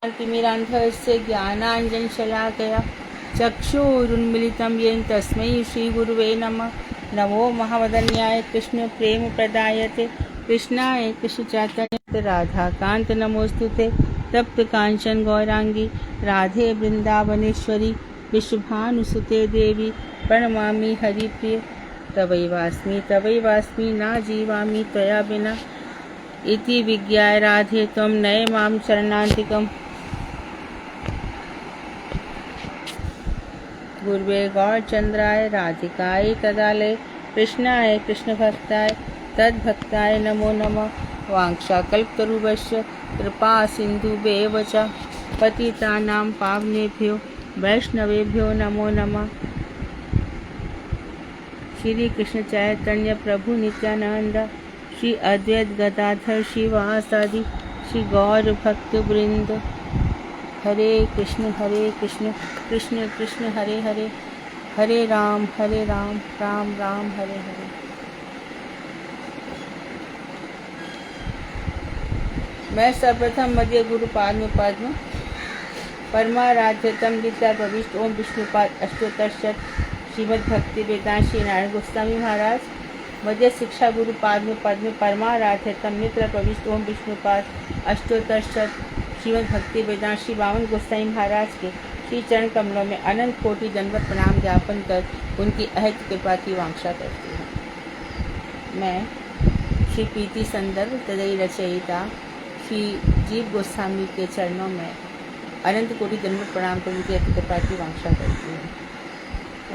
तिमिरान्धस्य ज्ञानाञ्जनशलाकया चक्षुरुन्मिलितं येन तस्मै श्रीगुरुवे नमः। नमो महावदन्याय कृष्णप्रेमप्रदायते कृष्णाय कृष्णचैतन्य राधाकान्त नमोस्तुते। तप्तकाञ्चन गौरांगी राधे वृन्दावनेश्वरी विश्वभानुसुते देवी प्रणमामि हरिप्रिय। तवैवास्मि न जीवामि त्वया विना इति विज्ञाय राधे त्वं नये मां शरणान्तिकम्। गुरुवे गौरचन्द्राय राधिकायै तदालये कृष्णाय कृष्णभक्ताय तद्भक्ताय नमो नमः। वाञ्छाकल्पतरुभ्यश्च कृपा सिन्धुभ्येव च पतितानां पावनेभ्यो वैष्णवेभ्यो नमो नमः। श्री कृष्ण चैतन्य प्रभु नित्यानंद श्री अद्वैत गदाधर शिवासादि श्री गौर भक्त वृंद। हरे कृष्ण कृष्ण कृष्ण हरे हरे, हरे राम राम राम हरे हरे। मैं सर्वप्रथम मध्य गुरु पद्म परमाराध्यतम गीता प्रविष्ट ओम विष्णुपाद अष्टोत्तर श्रीमद् भक्ति वेदांत श्री नारायण गोस्वामी महाराज मध्य शिक्षा गुरु पद्म परमाराध्यतम मित्र प्रविष्ट ओम विष्णुपाद अष्टोत्तर श्रीमद् भक्ति वेदांत श्री वामन गोस्वामी महाराज के श्री चरण कमलों में अनंत कोटि दंडवत प्रणाम ज्ञापन कर उनकी अहद कृपा की वांछा करती हूँ। मैं श्री प्रीति संदर्भ तदई रचयिता श्री जीव गोस्वामी के चरणों में अनंत कोटि दंडवत प्रणाम कर उनकी अहद कृपा की वांछा करती हूँ।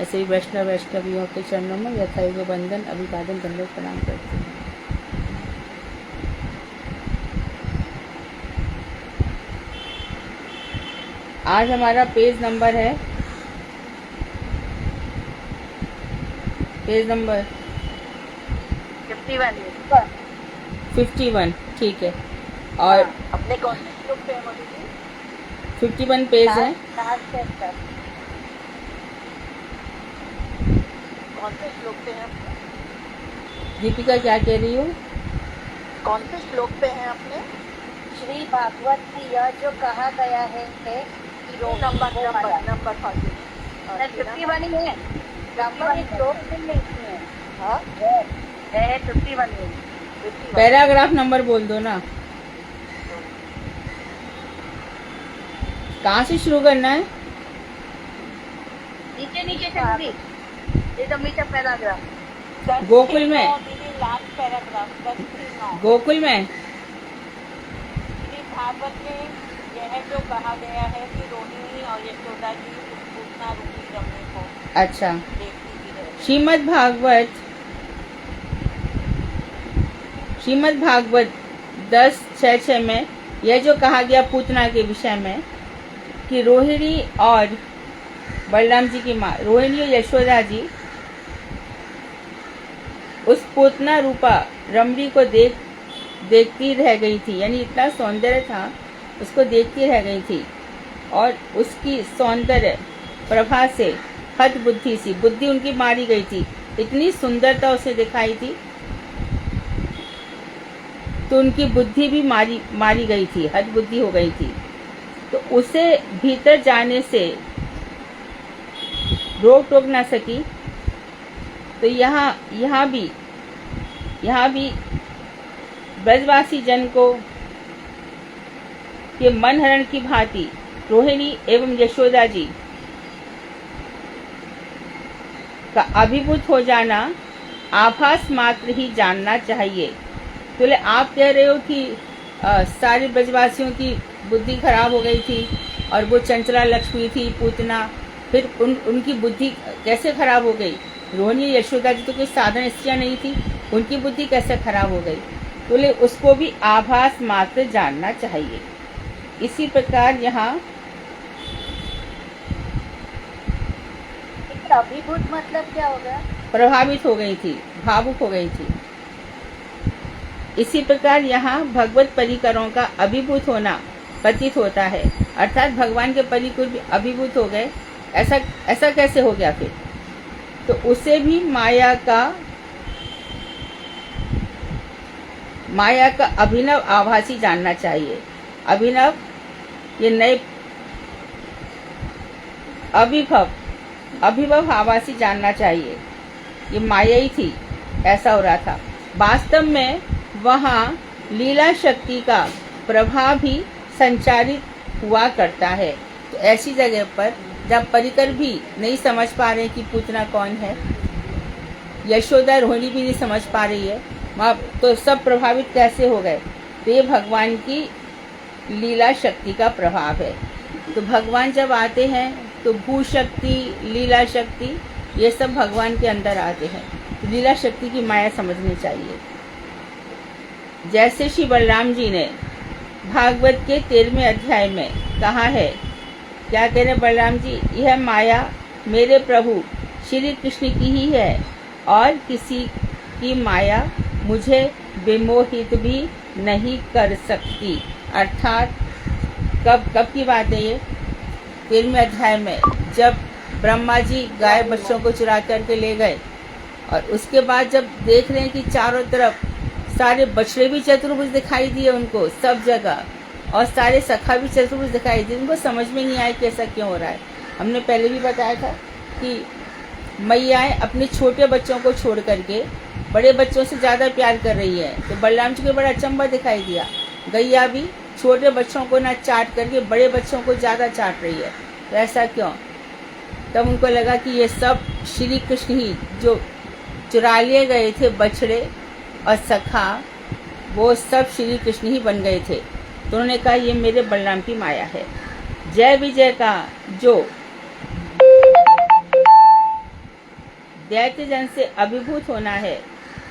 ऐसे ही वैष्णवियों के चरणों में यथायोग बंधन अभिवादन दंडवत प्रणाम करती हूँ। आज हमारा पेज नंबर है पेज नंबर 51। ठीक है। और अपने कौन से श्लोक पे है मोदी जी? 51 पेज है। कौन से श्लोक पे है? दीपिका क्या कह रही हो? कौन से श्लोक पे है अपने? श्री भागवत की यह जो कहा गया है नंबर 51 ही है। नंबर श्लोक नहीं है। हाँ है 51 में। पैराग्राफ नंबर बोल दो ना। कहाँ से शुरू करना है? नीचे से भी एकदम नीचे पैराग्राफ। गोकुल में। लास्ट पैराग्राफ गोकुल में भागवत में यह जो कहा गया है कि रोहिणी और यशोदा जी पूतना रूपी रमने को अच्छा देखती भी है। श्रीमद् भागवत 10:6 में यह जो कहा गया पूतना के विषय में कि रोहिणी और बलराम जी की माँ रोहिणी और यशोदा जी उस पूतना रूपा रमणी को देखती रह गई थी, यानी इतना सौंदर्य था उसको देखती रह गई थी और उसकी सौंदर्य प्रभा से हद बुद्धि उनकी मारी गई थी। इतनी सुंदरता उसे दिखाई थी तो उनकी बुद्धि भी मारी गई थी, हद बुद्धि हो गई थी। तो उसे भीतर जाने से रोक टोक ना सकी। तो यहाँ भी ब्रजवासी जन को के मन हरण की भांति रोहिणी एवं यशोदा जी का अभिभूत हो जाना आभास मात्र ही जानना चाहिए। तो आप कह रहे हो कि सारे ब्रजवासियों की बुद्धि खराब हो गई थी और वो चंचला लक्ष्मी थी पूतना, फिर उनकी बुद्धि कैसे खराब हो गई? रोहिणी यशोदा जी तो कोई साधारण स्त्रियां नहीं थी, उनकी बुद्धि कैसे खराब हो गई? तो उसको भी आभास मात्र जानना चाहिए। इसी प्रकार यहाँ अभिभूत मतलब क्या हो गया? प्रभावित हो गई थी, भावुक हो गई थी। इसी प्रकार यहाँ भगवत परिकरों का अभिभूत होना प्रतीत होता है, अर्थात भगवान के परिकर भी अभिभूत हो गए। ऐसा कैसे हो गया फिर? तो उसे भी माया का अभिनव आभासी जानना चाहिए। अभिनव ये नए अभिभव आभासी जानना चाहिए। ये माया ही थी, ऐसा हो रहा था। वास्तव में वहाँ लीला शक्ति का प्रभाव भी संचारित हुआ करता है। तो ऐसी जगह पर जब परिकर भी नहीं समझ पा रहे कि पूतना कौन है, यशोदा रोहिणी भी नहीं समझ पा रही है, वहाँ तो सब प्रभावित कैसे हो गए? तो ये भगवान की लीला शक्ति का प्रभाव है। तो भगवान जब आते हैं तो भू शक्ति, लीला शक्ति, ये सब भगवान के अंदर आते हैं। तो लीला शक्ति की माया समझनी चाहिए। जैसे श्री बलराम जी ने भागवत के 13वें अध्याय में कहा है, क्या कह रहे बलराम जी? यह माया मेरे प्रभु श्री कृष्ण की ही है और किसी की माया मुझे विमोहित भी नहीं कर सकती। अर्थात कब की बात है ये? 13वें अध्याय में, जब ब्रह्मा जी गाय बच्चों को चुरा करके ले गए और उसके बाद जब देख रहे हैं कि चारों तरफ सारे बछड़े भी चतुर्भुज दिखाई दिए उनको सब जगह, और सारे सखा भी चतुर्भुज दिखाई दिए, उनको समझ में नहीं आया कि ऐसा क्यों हो रहा है। हमने पहले भी बताया था कि मैयाएं अपने छोटे बच्चों को छोड़ करके बड़े बच्चों से ज़्यादा प्यार कर रही है। तो बलराम जी को बड़ा अचंभा दिखाई दिया, गैया भी छोटे बच्चों को ना चाट करके बड़े बच्चों को ज़्यादा चाट रही है, तो ऐसा क्यों? तब उनको लगा कि ये सब श्री कृष्ण ही, जो चुरा लिए गए थे बछड़े और सखा, वो सब श्री कृष्ण ही बन गए थे। तो उन्होंने कहा ये मेरे बलराम की माया है। जय विजय का जो दैत्य जन से अभिभूत होना है।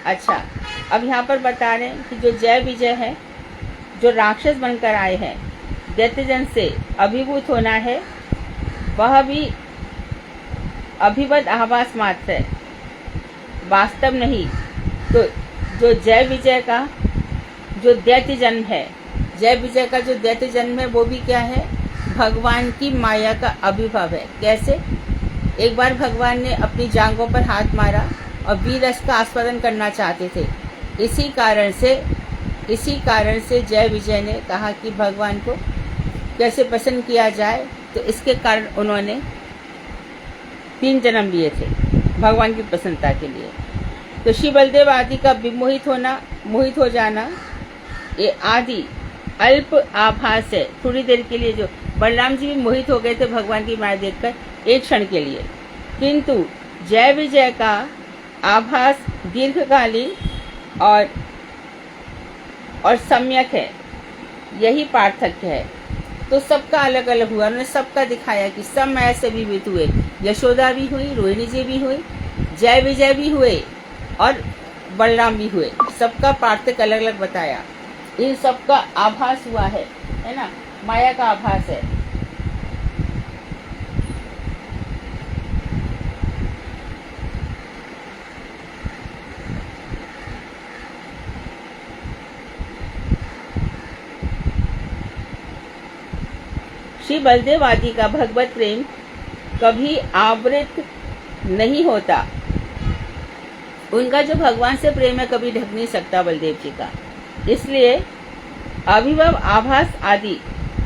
अच्छा, अब यहाँ पर बता रहे हैं कि जो जय विजय है, जो राक्षस बनकर आए हैं, दैत्य जन से अभिभूत होना है, वह भी अभिवद आभास मात्र है, वास्तव नहीं। तो जो जय विजय का जो दैत्य जन्म है, जय विजय का जो दैत्य जन्म है, वो भी क्या है? भगवान की माया का अभिभव है। कैसे? एक बार भगवान ने अपनी जांघों पर हाथ मारा और वीर रस का आस्वादन करना चाहते थे। इसी कारण से जय विजय ने कहा कि भगवान को कैसे प्रसन्न किया जाए। तो इसके कारण उन्होंने 3 जन्म लिए थे भगवान की प्रसन्नता के लिए। तो श्री बलदेव आदि का मोहित हो जाना, ये आदि अल्प आभास है। थोड़ी देर के लिए जो बलराम जी भी मोहित हो गए थे भगवान की माया देखकर, एक क्षण के लिए, किंतु जय विजय का आभास दीर्घकालीन और सम्यक है। यही पार्थक्य है। तो सबका अलग अलग हुआ, उन्होंने सबका दिखाया कि सब माया से विविध हुए। यशोदा भी हुई, रोहिणी जी भी हुई, जय विजय भी हुए और बलराम भी हुए। सबका पार्थक्य अलग अलग बताया। इन सबका आभास हुआ है ना? माया का आभास है। श्री बलदेव आदि का भगवत प्रेम कभी आवृत नहीं होता। उनका जो भगवान से प्रेम है कभी ढक नहीं सकता बलदेव जी का। इसलिए अभिभव आभास आदि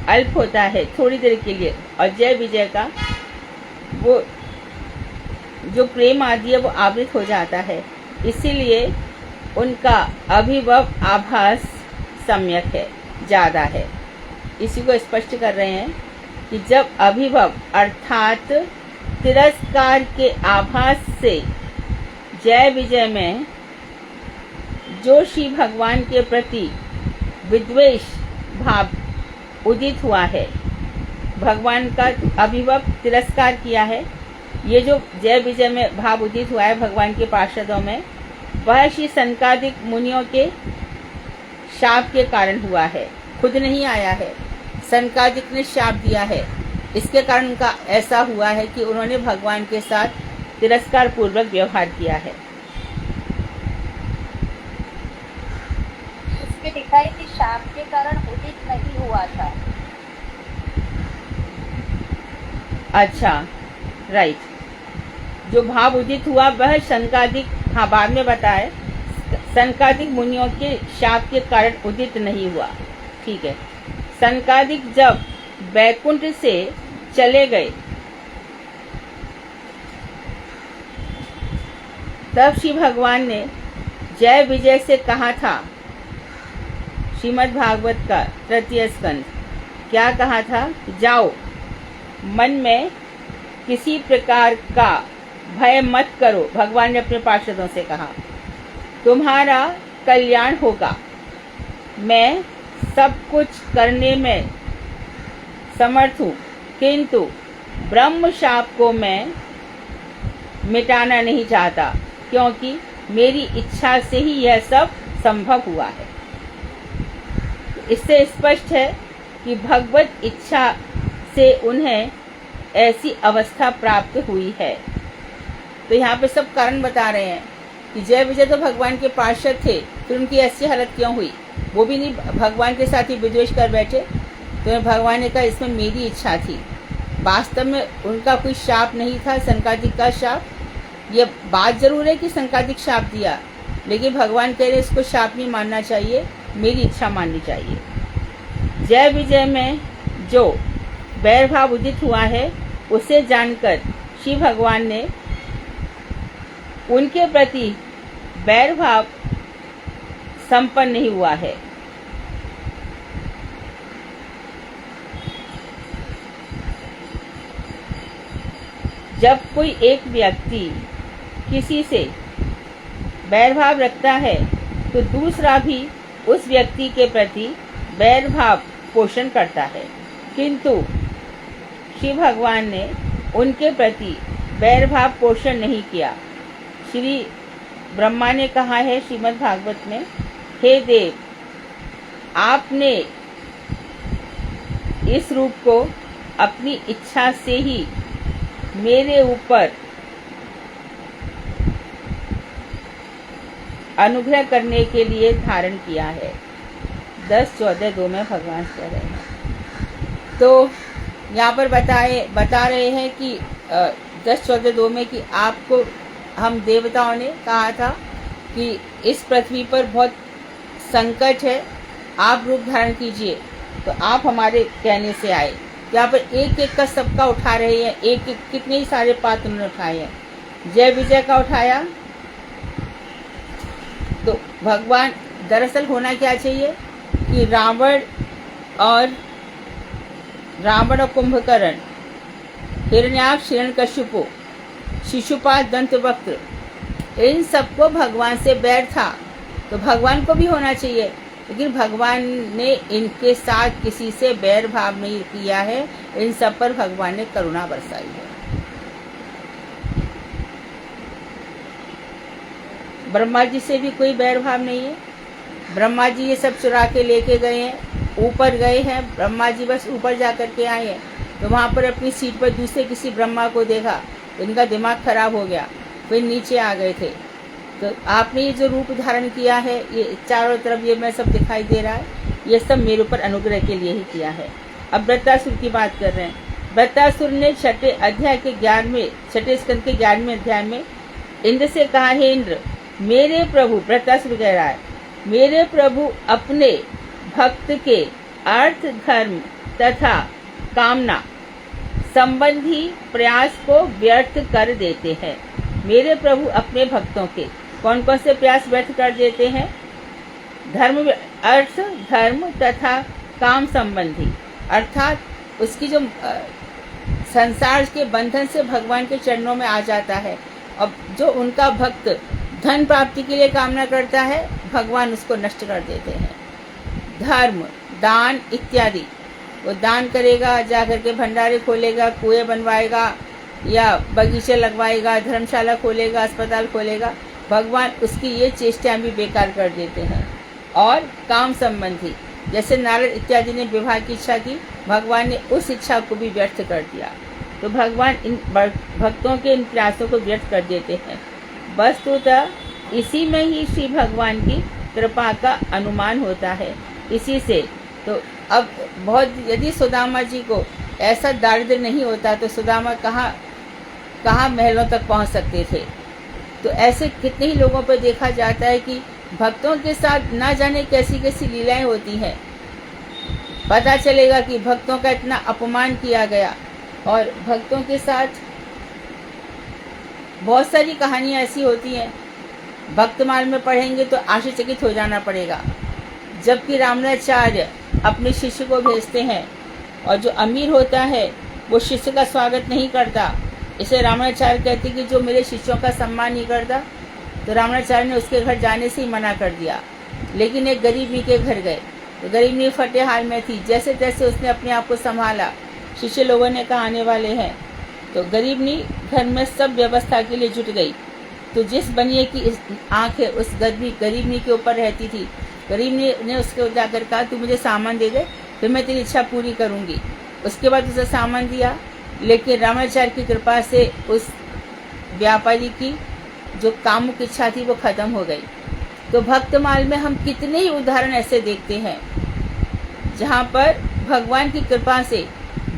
अल्प होता है, थोड़ी देर के लिए, और जय विजय का वो जो प्रेम आदि है वो आवृत हो जाता है। इसीलिए उनका अभिभव आभास सम्यक है, ज़्यादा है। इसी को स्पष्ट कर रहे हैं कि जब अभिभव अर्थात तिरस्कार के आभास से जय विजय में जो श्री भगवान के प्रति विद्वेष भाव उदित हुआ है, भगवान का अभिभव तिरस्कार किया है, ये जो जय विजय में भाव उदित हुआ है भगवान के पार्षदों में, वह श्री सनकादिक मुनियों के शाप के कारण हुआ है, खुद नहीं आया है। सनकादिक ने शाप दिया है, इसके कारण उनका ऐसा हुआ है कि उन्होंने भगवान के साथ तिरस्कार पूर्वक व्यवहार किया है। इसमें दिखाई कि शाप के कारण उदित नहीं हुआ था। अच्छा, राइट। जो भाव उदित हुआ वह सनकादिक, हाँ बाद में बताए, सनकादिक मुनियों के शाप के कारण उदित नहीं हुआ। ठीक है। सनकादिक जब वैकुंठ से चले गए। तब श्री भगवान ने जय विजय से कहा था, श्रीमद् भागवत का तृतीय स्कंद, क्या कहा था? जाओ, मन में किसी प्रकार का भय मत करो। भगवान ने अपने पार्षदों से कहा, तुम्हारा कल्याण होगा। मैं सब कुछ करने में समर्थ हूँ, किंतु ब्रह्म शाप को मैं मिटाना नहीं चाहता, क्योंकि मेरी इच्छा से ही यह सब संभव हुआ है। इससे स्पष्ट है कि भगवत इच्छा से उन्हें ऐसी अवस्था प्राप्त हुई है। तो यहाँ पे सब कारण बता रहे हैं कि जय विजय तो भगवान के पार्षद थे, फिर उनकी ऐसी हालत क्यों हुई? वो भी नहीं भगवान के साथ ही विद्वेष कर बैठे। तो भगवान ने कहा इसमें मेरी इच्छा थी। वास्तव में उनका कोई शाप नहीं था, संकादिक का शाप। ये बात जरूर है कि संकादिक शाप दिया, लेकिन भगवान कह रहे इसको शाप नहीं मानना चाहिए, मेरी इच्छा माननी चाहिए। जय विजय में जो बैर भाव उदित हुआ है, उसे जानकर श्री भगवान ने उनके प्रति बैर भाव संपन्न नहीं हुआ है। जब कोई एक व्यक्ति किसी से बैर भाव रखता है, तो दूसरा भी उस व्यक्ति के प्रति बैर भाव पोषण करता है, किंतु श्री भगवान ने उनके प्रति बैर भाव पोषण नहीं किया। श्री ब्रह्मा ने कहा है श्रीमद् भागवत में, हे देव, आपने इस रूप को अपनी इच्छा से ही मेरे ऊपर अनुग्रह करने के लिए धारण किया है। 10:14-2 में भगवान कह रहे हैं। तो यहाँ पर बता रहे हैं कि 10:14-2 में कि आपको हम देवताओं ने कहा था कि इस पृथ्वी पर बहुत संकट है, आप रूप धारण कीजिए। तो आप हमारे कहने से आए। यहाँ पर एक एक का सबका उठा रहे हैं, एक एक कितने ही सारे पात्र उन्होंने उठाए हैं। जय विजय का उठाया। तो भगवान दरअसल होना क्या चाहिए कि रावण और कुंभकर्ण, हिरण्याक्ष, हिरण्यकशिपु, शिशुपाल, दंतवक्त्र, इन सबको भगवान से बैर था, तो भगवान को भी होना चाहिए। लेकिन भगवान ने इनके साथ किसी से बैर भाव नहीं किया है, इन सब पर भगवान ने करुणा बरसाई है। ब्रह्मा जी से भी कोई बैर भाव नहीं है। ब्रह्मा जी ये सब चुरा के लेके गए हैं, ऊपर गए हैं। ब्रह्मा जी बस ऊपर जा कर के आए हैं, तो वहाँ पर अपनी सीट पर दूसरे किसी ब्रह्मा को देखा, इनका दिमाग खराब हो गया, फिर नीचे आ गए थे। तो आपने ये जो रूप धारण किया है, ये चारों तरफ ये मैं सब दिखाई दे रहा है, ये सब मेरे ऊपर अनुग्रह के लिए ही किया है। अब वृत्तासुर की बात कर रहे हैं। वृत्तासुर ने छठे स्कंद के 11वें अध्याय में इंद्र से कहा, हे इंद्र, मेरे प्रभु, वृत्तासुर कह रहा है, मेरे प्रभु अपने भक्त के अर्थ, धर्म तथा कामना संबंधी प्रयास को व्यर्थ कर देते हैं। मेरे प्रभु अपने भक्तों के कौन कौन से प्रयास व्यर्थ कर देते हैं? अर्थ, धर्म तथा काम संबंधी, अर्थात उसकी जो संसार के बंधन से भगवान के चरणों में आ जाता है। अब जो उनका भक्त धन प्राप्ति के लिए कामना करता है, भगवान उसको नष्ट कर देते हैं। धर्म, दान इत्यादि, वो दान करेगा, जा करके भंडारे खोलेगा, कुएं बनवाएगा या बगीचे लगवाएगा, धर्मशाला खोलेगा, अस्पताल खोलेगा, भगवान उसकी ये चेष्टाएं भी बेकार कर देते हैं। और काम संबंधी, जैसे नारद इत्यादि ने विवाह की इच्छा की, भगवान ने उस इच्छा को भी व्यर्थ कर दिया। तो भगवान इन भक्तों के इन प्रयासों को व्यर्थ कर देते हैं। वस्तुतः इसी में ही श्री भगवान की कृपा का अनुमान होता है। इसी से तो अब बहुत, यदि सुदामा जी को ऐसा दारिद्र्य नहीं होता तो सुदामा कहाँ महलों तक पहुंच सकते थे। तो ऐसे कितने ही लोगों पर देखा जाता है कि भक्तों के साथ ना जाने कैसी कैसी लीलाएं होती हैं। पता चलेगा कि भक्तों का इतना अपमान किया गया। और भक्तों के साथ बहुत सारी कहानियाँ ऐसी होती हैं, भक्तमाल में पढ़ेंगे तो आश्चर्यचकित हो जाना पड़ेगा। जबकि रामाचार्य अपने शिष्य को भेजते हैं और जो अमीर होता है वो शिष्य का स्वागत नहीं करता, इसे रामाचार्य कहते कि जो मेरे शिष्यों का सम्मान नहीं करता, तो रामाचार्य ने उसके घर जाने से ही मना कर दिया। लेकिन एक गरीबनी के घर गए तो गरीबनी फटे हाल में थी। जैसे तैसे उसने अपने आप को संभाला। शिष्य लोगों ने कहा आने वाले हैं, तो गरीबनी घर में सब व्यवस्था के लिए जुट गई। तो जिस बनिए की आंखें उस गरीबनी के ऊपर रहती थी, गरीबनी ने उसको जाकर कहा तू मुझे सामान दे दे, फिर मैं तेरी इच्छा पूरी करूंगी। उसके बाद उसे सामान दिया। लेकिन रामाचार्य की कृपा से उस व्यापारी की जो कामुक इच्छा थी वो खत्म हो गई। तो भक्तमाल में हम कितने ही उदाहरण ऐसे देखते हैं जहाँ पर भगवान की कृपा से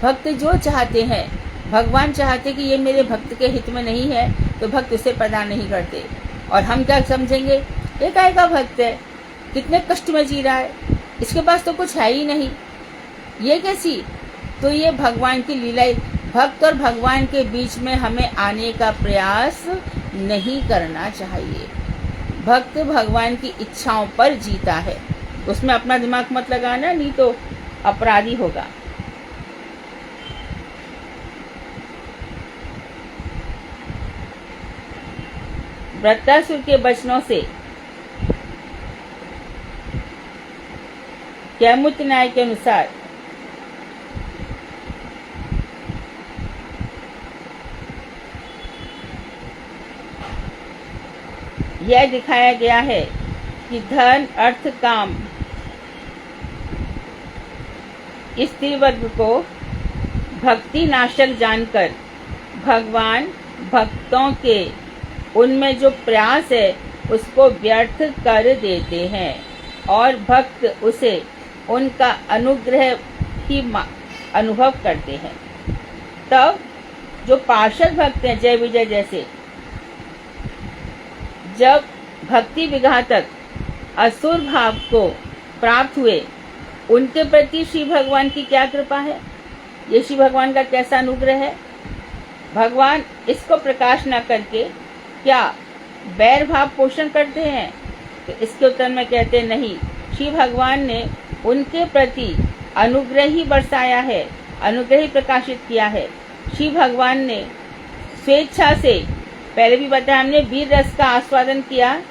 भक्त जो चाहते हैं, भगवान चाहते कि ये मेरे भक्त के हित में नहीं है, तो भक्त उसे प्रदान नहीं करते। और हम क्या समझेंगे, ये काय का भक्त है, कितने कष्ट में जी रहा है, इसके पास तो कुछ है ही नहीं, ये कैसी। तो ये भगवान की लीला। भक्त और भगवान के बीच में हमें आने का प्रयास नहीं करना चाहिए। भक्त भगवान की इच्छाओं पर जीता है, उसमें अपना दिमाग मत लगाना, नहीं तो अपराधी होगा। वृत्तासुर के वचनों से कैमुत न्याय के अनुसार यह दिखाया गया है कि धन, अर्थ, काम स्त्री वर्ग को भक्ति नाशक जानकर भगवान भक्तों के उनमें जो प्रयास है उसको व्यर्थ कर देते हैं और भक्त उसे उनका अनुग्रह ही अनुभव करते हैं। तब जो पार्षद भक्त हैं, जय विजय जैसे, जब भक्ति विघातक असुर भाव को प्राप्त हुए, उनके प्रति श्री भगवान की क्या कृपा है, ये श्री भगवान का कैसा अनुग्रह है। भगवान इसको प्रकाश न करके क्या बैर भाव पोषण करते हैं, तो इसके उत्तर में कहते नहीं, श्री भगवान ने उनके प्रति अनुग्रह ही बरसाया है, अनुग्रह ही प्रकाशित किया है। श्री भगवान ने स्वेच्छा से, पहले भी बताया हमने, वीर रस का आस्वादन किया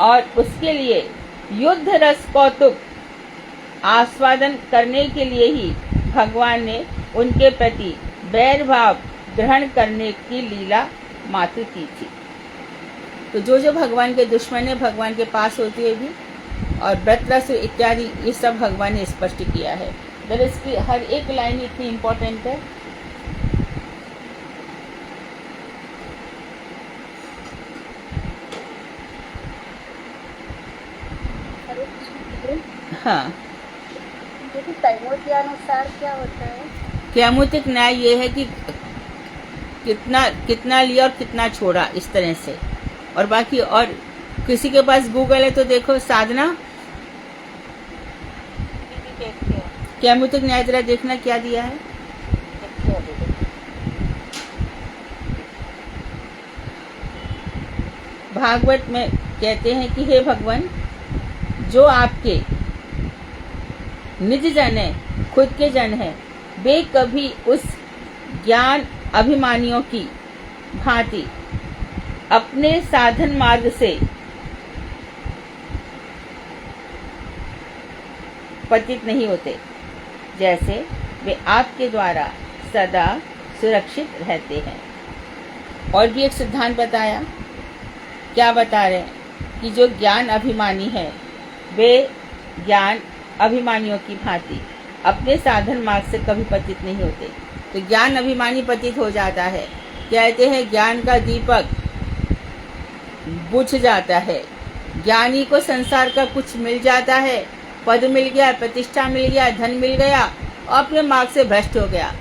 और उसके लिए युद्ध रस कौतुक आस्वादन करने के लिए ही भगवान ने उनके प्रति बैर भाव ग्रहण करने की लीला मात्र की थी। तो जो जो भगवान के दुश्मन है, भगवान के पास होते हुए भी, और व्रतरस इत्यादि, ये सब भगवान ने स्पष्ट किया है। इसकी हर एक लाइन इतनी इम्पोर्टेंट है। हाँ, अनुसार क्या होता है? कैमुतिक न्याय ये है कि कितना लिया और कितना छोड़ा, इस तरह से। और बाकी, और किसी के पास गूगल है तो देखो, साधना कैमुतिक न्याय जरा देखना क्या दिया है। भागवत में कहते हैं कि हे भगवान, जो आपके निज जन है, खुद के जन है, वे कभी उस ज्ञान अभिमानियों की भांति अपने साधन मार्ग से पतित नहीं होते, जैसे वे आपके द्वारा सदा सुरक्षित रहते हैं। और भी एक सिद्धांत बताया, क्या बता रहे हैं कि जो ज्ञान अभिमानी है, वे ज्ञान अभिमानियों की भांति अपने साधन मार्ग से कभी पतित नहीं होते। तो ज्ञान अभिमानी पतित हो जाता है, कहते हैं ज्ञान का दीपक बुझ जाता है। ज्ञानी को संसार का कुछ मिल जाता है, पद मिल गया, प्रतिष्ठा मिल गया, धन मिल गया, और अपने मार्ग से भ्रष्ट हो गया।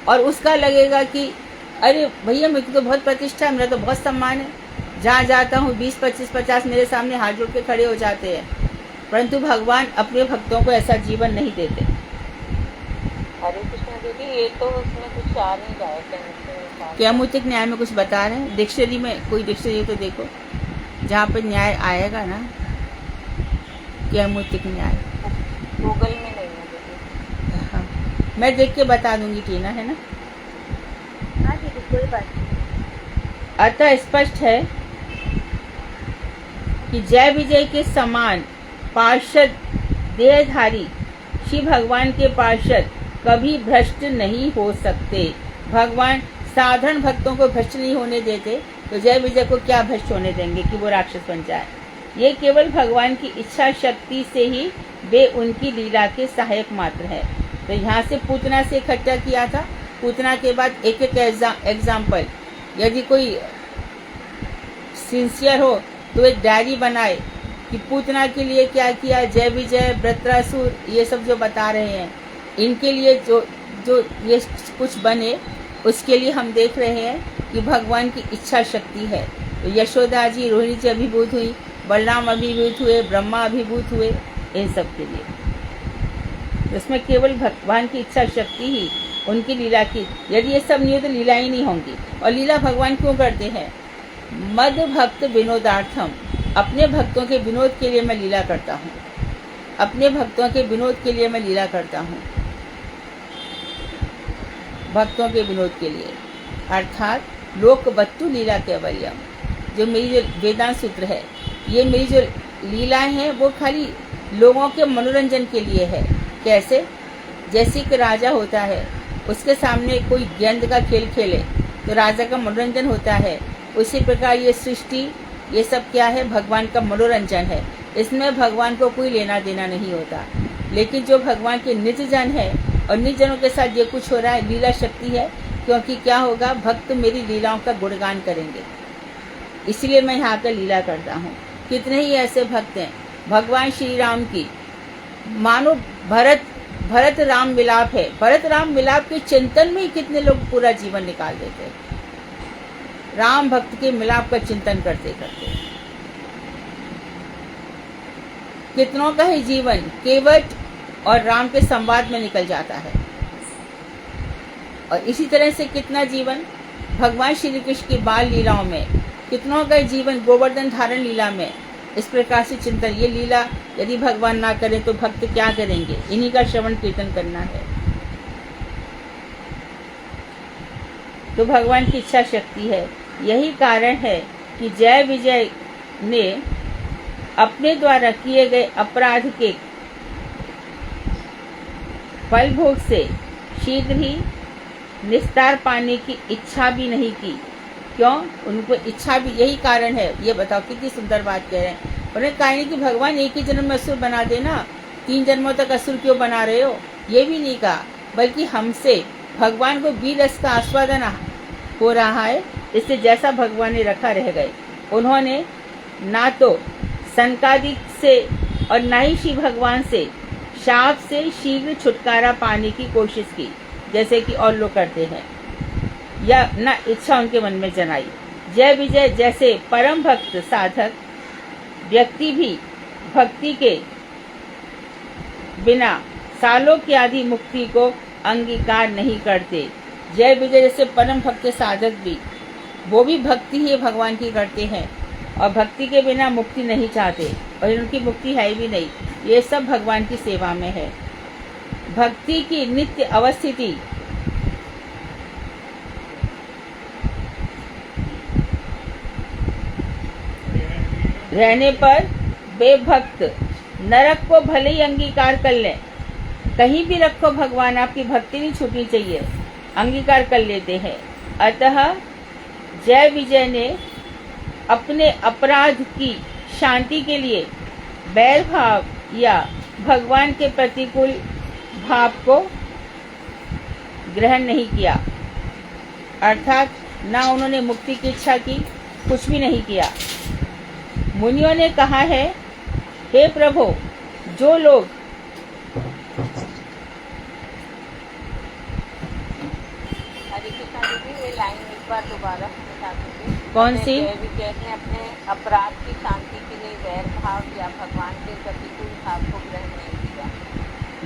और उसका लगेगा कि अरे भैया, मेरे को तो बहुत प्रतिष्ठा है, मेरा तो बहुत सम्मान है, जहाँ जाता हूँ 20, 25, 50 मेरे सामने हाथ जोड़ के खड़े हो जाते हैं। परंतु भगवान अपने भक्तों को ऐसा जीवन नहीं देते। हरे कृष्ण दीदी, ये तो उसमें कुछ आ नहीं रहा है कहीं से। कैमुतिक न्याय में कुछ बता रहे हैं? डिक्शनरी में कोई डिक्शनरी तो देखो जहाँ पे न्याय आएगा ना, कैमुतिक न्याय। गूगल में नहीं है दीदी। हाँ, मैं देख के बता दूंगी टीना, है ना। हाँ दीदी, कोई बात नहीं। अतः स्पष्ट है कि जय विजय के समान पार्षद देहधारी श्री भगवान के पार्षद कभी भ्रष्ट नहीं हो सकते। भगवान साधारण भक्तों को भ्रष्ट नहीं होने देते, तो जय विजय को क्या भ्रष्ट होने देंगे कि वो राक्षस बन जाए। ये केवल भगवान की इच्छा शक्ति से ही वे उनकी लीला के सहायक मात्र है। तो यहाँ से पूतना से इकट्ठा किया था। पूतना के बाद एक एक एग्जाम्पल, यदि कोई सिंसियर हो तो एक डायरी बनाए कि पूतना के लिए क्या किया, जय विजय, वृत्रासुर, ये सब जो बता रहे हैं, इनके लिए जो जो ये कुछ बने, उसके लिए हम देख रहे हैं कि भगवान की इच्छा शक्ति है। तो यशोदा जी, रोहिणी जी अभिभूत हुई, बलराम अभिभूत हुए, ब्रह्मा अभिभूत हुए, इन सब के लिए। इसमें केवल भगवान की इच्छा शक्ति ही उनकी लीला की। यदि ये सब नहीं हो तो लीला ही नहीं होंगी। और लीला भगवान क्यों करते हैं? मद भक्त विनोदार्थम, अपने भक्तों के विनोद के लिए मैं लीला करता हूँ। अपने भक्तों के विनोद के लिए मैं लीला करता हूँ, भक्तों के विनोद के लिए। अर्थात लोकवत्तु लीला कैवल्यम, जो मेरी जो वेदांत सूत्र है, ये मेरी जो लीलाएं हैं वो खाली लोगों के मनोरंजन के लिए है। कैसे? जैसे कि राजा होता है, उसके सामने कोई गेंद का खेल खेले तो राजा का मनोरंजन होता है। उसी प्रकार ये सृष्टि, ये सब क्या है? भगवान का मनोरंजन है। इसमें भगवान को कोई लेना देना नहीं होता। लेकिन जो भगवान के नित्य जन है और नित्य जनों के साथ ये कुछ हो रहा है, लीला शक्ति है। क्योंकि क्या होगा? भक्त मेरी लीलाओं का गुणगान करेंगे, इसलिए मैं यहाँ पर लीला करता हूँ। कितने ही ऐसे भक्त हैं भगवान श्री राम की, मानो भरत राम मिलाप है, भरत राम मिलाप के चिंतन में ही कितने लोग पूरा जीवन निकाल देते हैं, राम भक्त के मिलाप का चिंतन करते करते। कितनों का ही जीवन केवट और राम के संवाद में निकल जाता है। और इसी तरह से कितना जीवन भगवान श्री कृष्ण की बाल लीलाओं में, कितनों का जीवन गोवर्धन धारण लीला में। इस प्रकार से चिंतन, ये लीला यदि भगवान ना करें तो भक्त क्या करेंगे? इन्हीं का श्रवण कीर्तन करना है। तो भगवान की इच्छा शक्ति है। यही कारण है कि जय विजय ने अपने द्वारा किए गए अपराध के फल भोग से शीघ्र ही निस्तार पाने की इच्छा भी नहीं की। क्यों? उनको इच्छा भी, यही कारण है। ये बताओ कितनी सुंदर बात कह रहे हैं। उन्हें कहा नहीं कि भगवान एक ही जन्म में असुर बना देना, 3 जन्मों तक असुर क्यों बना रहे हो, ये भी नहीं कहा। बल्कि हमसे भगवान को वीर रस का आस्वादन हो रहा है, इससे जैसा भगवान ने रखा रह गए। उन्होंने ना तो सनकादिक से और न ही श्री भगवान से शाप से शीघ्र छुटकारा पाने की कोशिश की, जैसे कि और लोग करते हैं, या न इच्छा उनके मन में जनाई। जय विजय जैसे परम भक्त साधक व्यक्ति भी भक्ति के बिना सालों की आदि मुक्ति को अंगीकार नहीं करते। जय विजय जैसे परम भक्त साधक भी, वो भी भक्ति ही भगवान की करते हैं और भक्ति के बिना मुक्ति नहीं चाहते, और उनकी मुक्ति है भी नहीं। ये सब भगवान की सेवा में है। भक्ति की नित्य अवस्थिति रहने पर वे भक्त नरक को भले ही अंगीकार कर लें, कहीं भी रखो भगवान, आपकी भक्ति नहीं छूटनी चाहिए, अंगीकार कर लेते हैं। अतः जय विजय ने अपने अपराध की शांति के लिए बैर भाव या भगवान के प्रतिकूल भाव को ग्रहण नहीं किया, अर्थात ना उन्होंने मुक्ति की इच्छा की, कुछ भी नहीं किया। मुनियों ने कहा है, हे प्रभु, जो लोग हरे कृष्णा दीदी, ये लाइन एक बार दोबारा बता दीजिए। कौन सी? जय विजय ने अपने अपराध की शांति के लिए वैर भाव या भगवान के प्रतिकूल भाव को ग्रहण नहीं किया।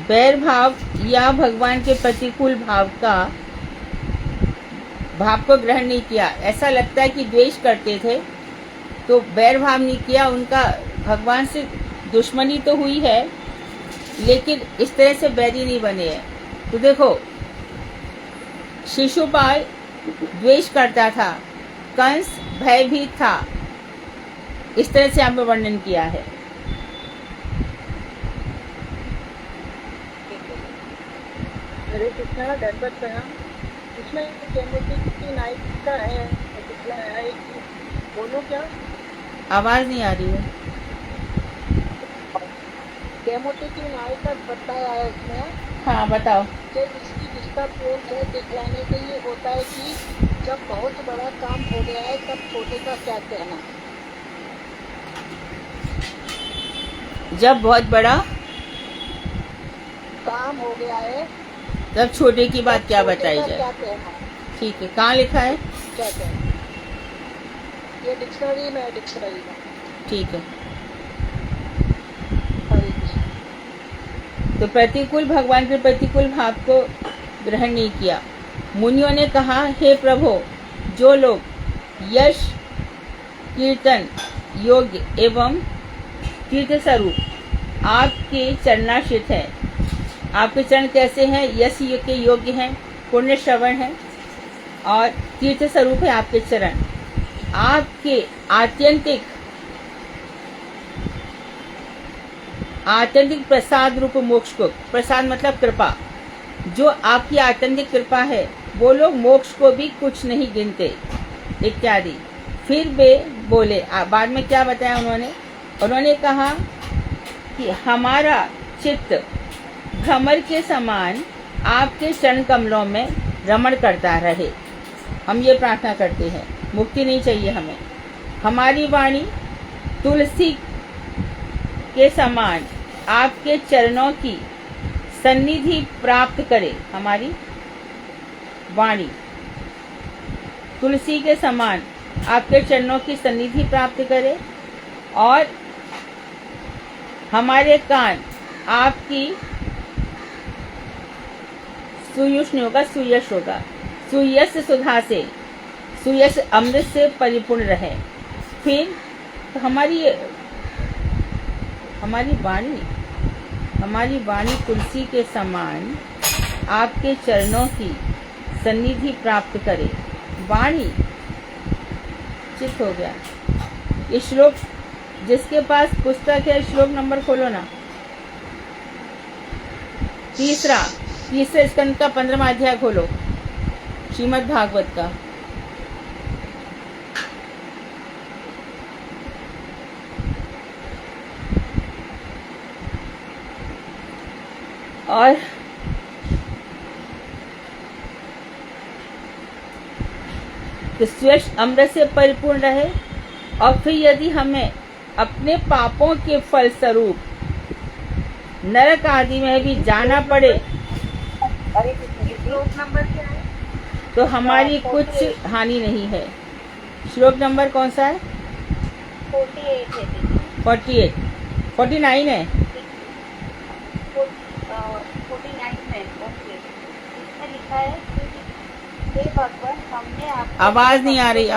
बैर भाव या भगवान के प्रतिकूल भाव को ग्रहण नहीं किया। ऐसा लगता है कि द्वेष करते थे तो बैर भाव नहीं किया, उनका भगवान से दुश्मनी तो हुई है लेकिन इस तरह से बैरी नहीं बने हैं। तो देखो, शिशुपाल द्वेष करता था, कंस भयभीत था, इस तरह से यहाँ पे वर्णन किया है। हरे कृष्णा दंडवत प्रणाम। इसमें केमोटी की नायिका है, बोलो क्या? आवाज नहीं आ रही है। केमोटी की नायिका बताया है इसमें। हाँ बताओ। कि इसकी जिसका प्रयोग है दिखलाने के लिए होता है कि जब बहुत बड़ा काम हो गया है तब छोटे का क्या कहना। जब बहुत बड़ा काम हो गया है तब छोटे की बात क्या बताई क्या जाए। कहना। ठीक है, कहाँ लिखा है? क्या कहना, ये डिक्शनरी में, डिक्शनरी में। ठीक है। हरे कृष्ण। तो प्रतिकूल, भगवान के प्रतिकूल भाव को ग्रहण नहीं किया। मुनियों ने कहा, हे प्रभु, जो लोग यश कीर्तन योग्य एवं तीर्थ स्वरूप आपके चरणाश्रित हैं। आपके चरण कैसे हैं? यश के योग्य हैं, पुण्य श्रवण है और तीर्थ स्वरूप है आपके चरण। आपके आत्यंतिक प्रसाद रूप मोक्ष को, प्रसाद मतलब कृपा, जो आपकी आत्यंतिक कृपा है वो लोग मोक्ष को भी कुछ नहीं गिनते इत्यादि। फिर वे बोले, बाद में क्या बताया उन्होंने कहा कि हमारा चित्त भ्रमर के समान आपके चरण कमलों में रमण करता रहे। हम ये प्रार्थना करते हैं, मुक्ति नहीं चाहिए हमें। हमारी वाणी तुलसी के समान आपके चरणों की सन्निधि प्राप्त करे। हमारी वाणी तुलसी के समान आपके चरणों की सन्निधि प्राप्त करे और हमारे कान आपकी सुयश होगा, सुयश सुधा से, सुयश अमृत से परिपूर्ण रहे। फिर तो हमारी वाणी तुलसी के समान आपके चरणों की सन्निधि प्राप्त करे। वाणी चित हो गया। ये श्लोक, जिसके पास पुस्तक है, श्लोक नंबर खोलो ना। तीसरे स्कंद का 15वां अध्याय खोलो, श्रीमद् भागवत का। और स्वयं अमृत से परिपूर्ण रहे। और फिर यदि हमें अपने पापों के फल स्वरूप नरक आदि में भी जाना पड़े श्लोक नंबर क्या है? तो हमारी कुछ हानि नहीं है। श्लोक नंबर कौन सा है? 48 है दीदी। 48, 49 है। 49 में, ओके। इसमें लिखा है, हे भगवान, हमने आपको आवाज नहीं आ रही।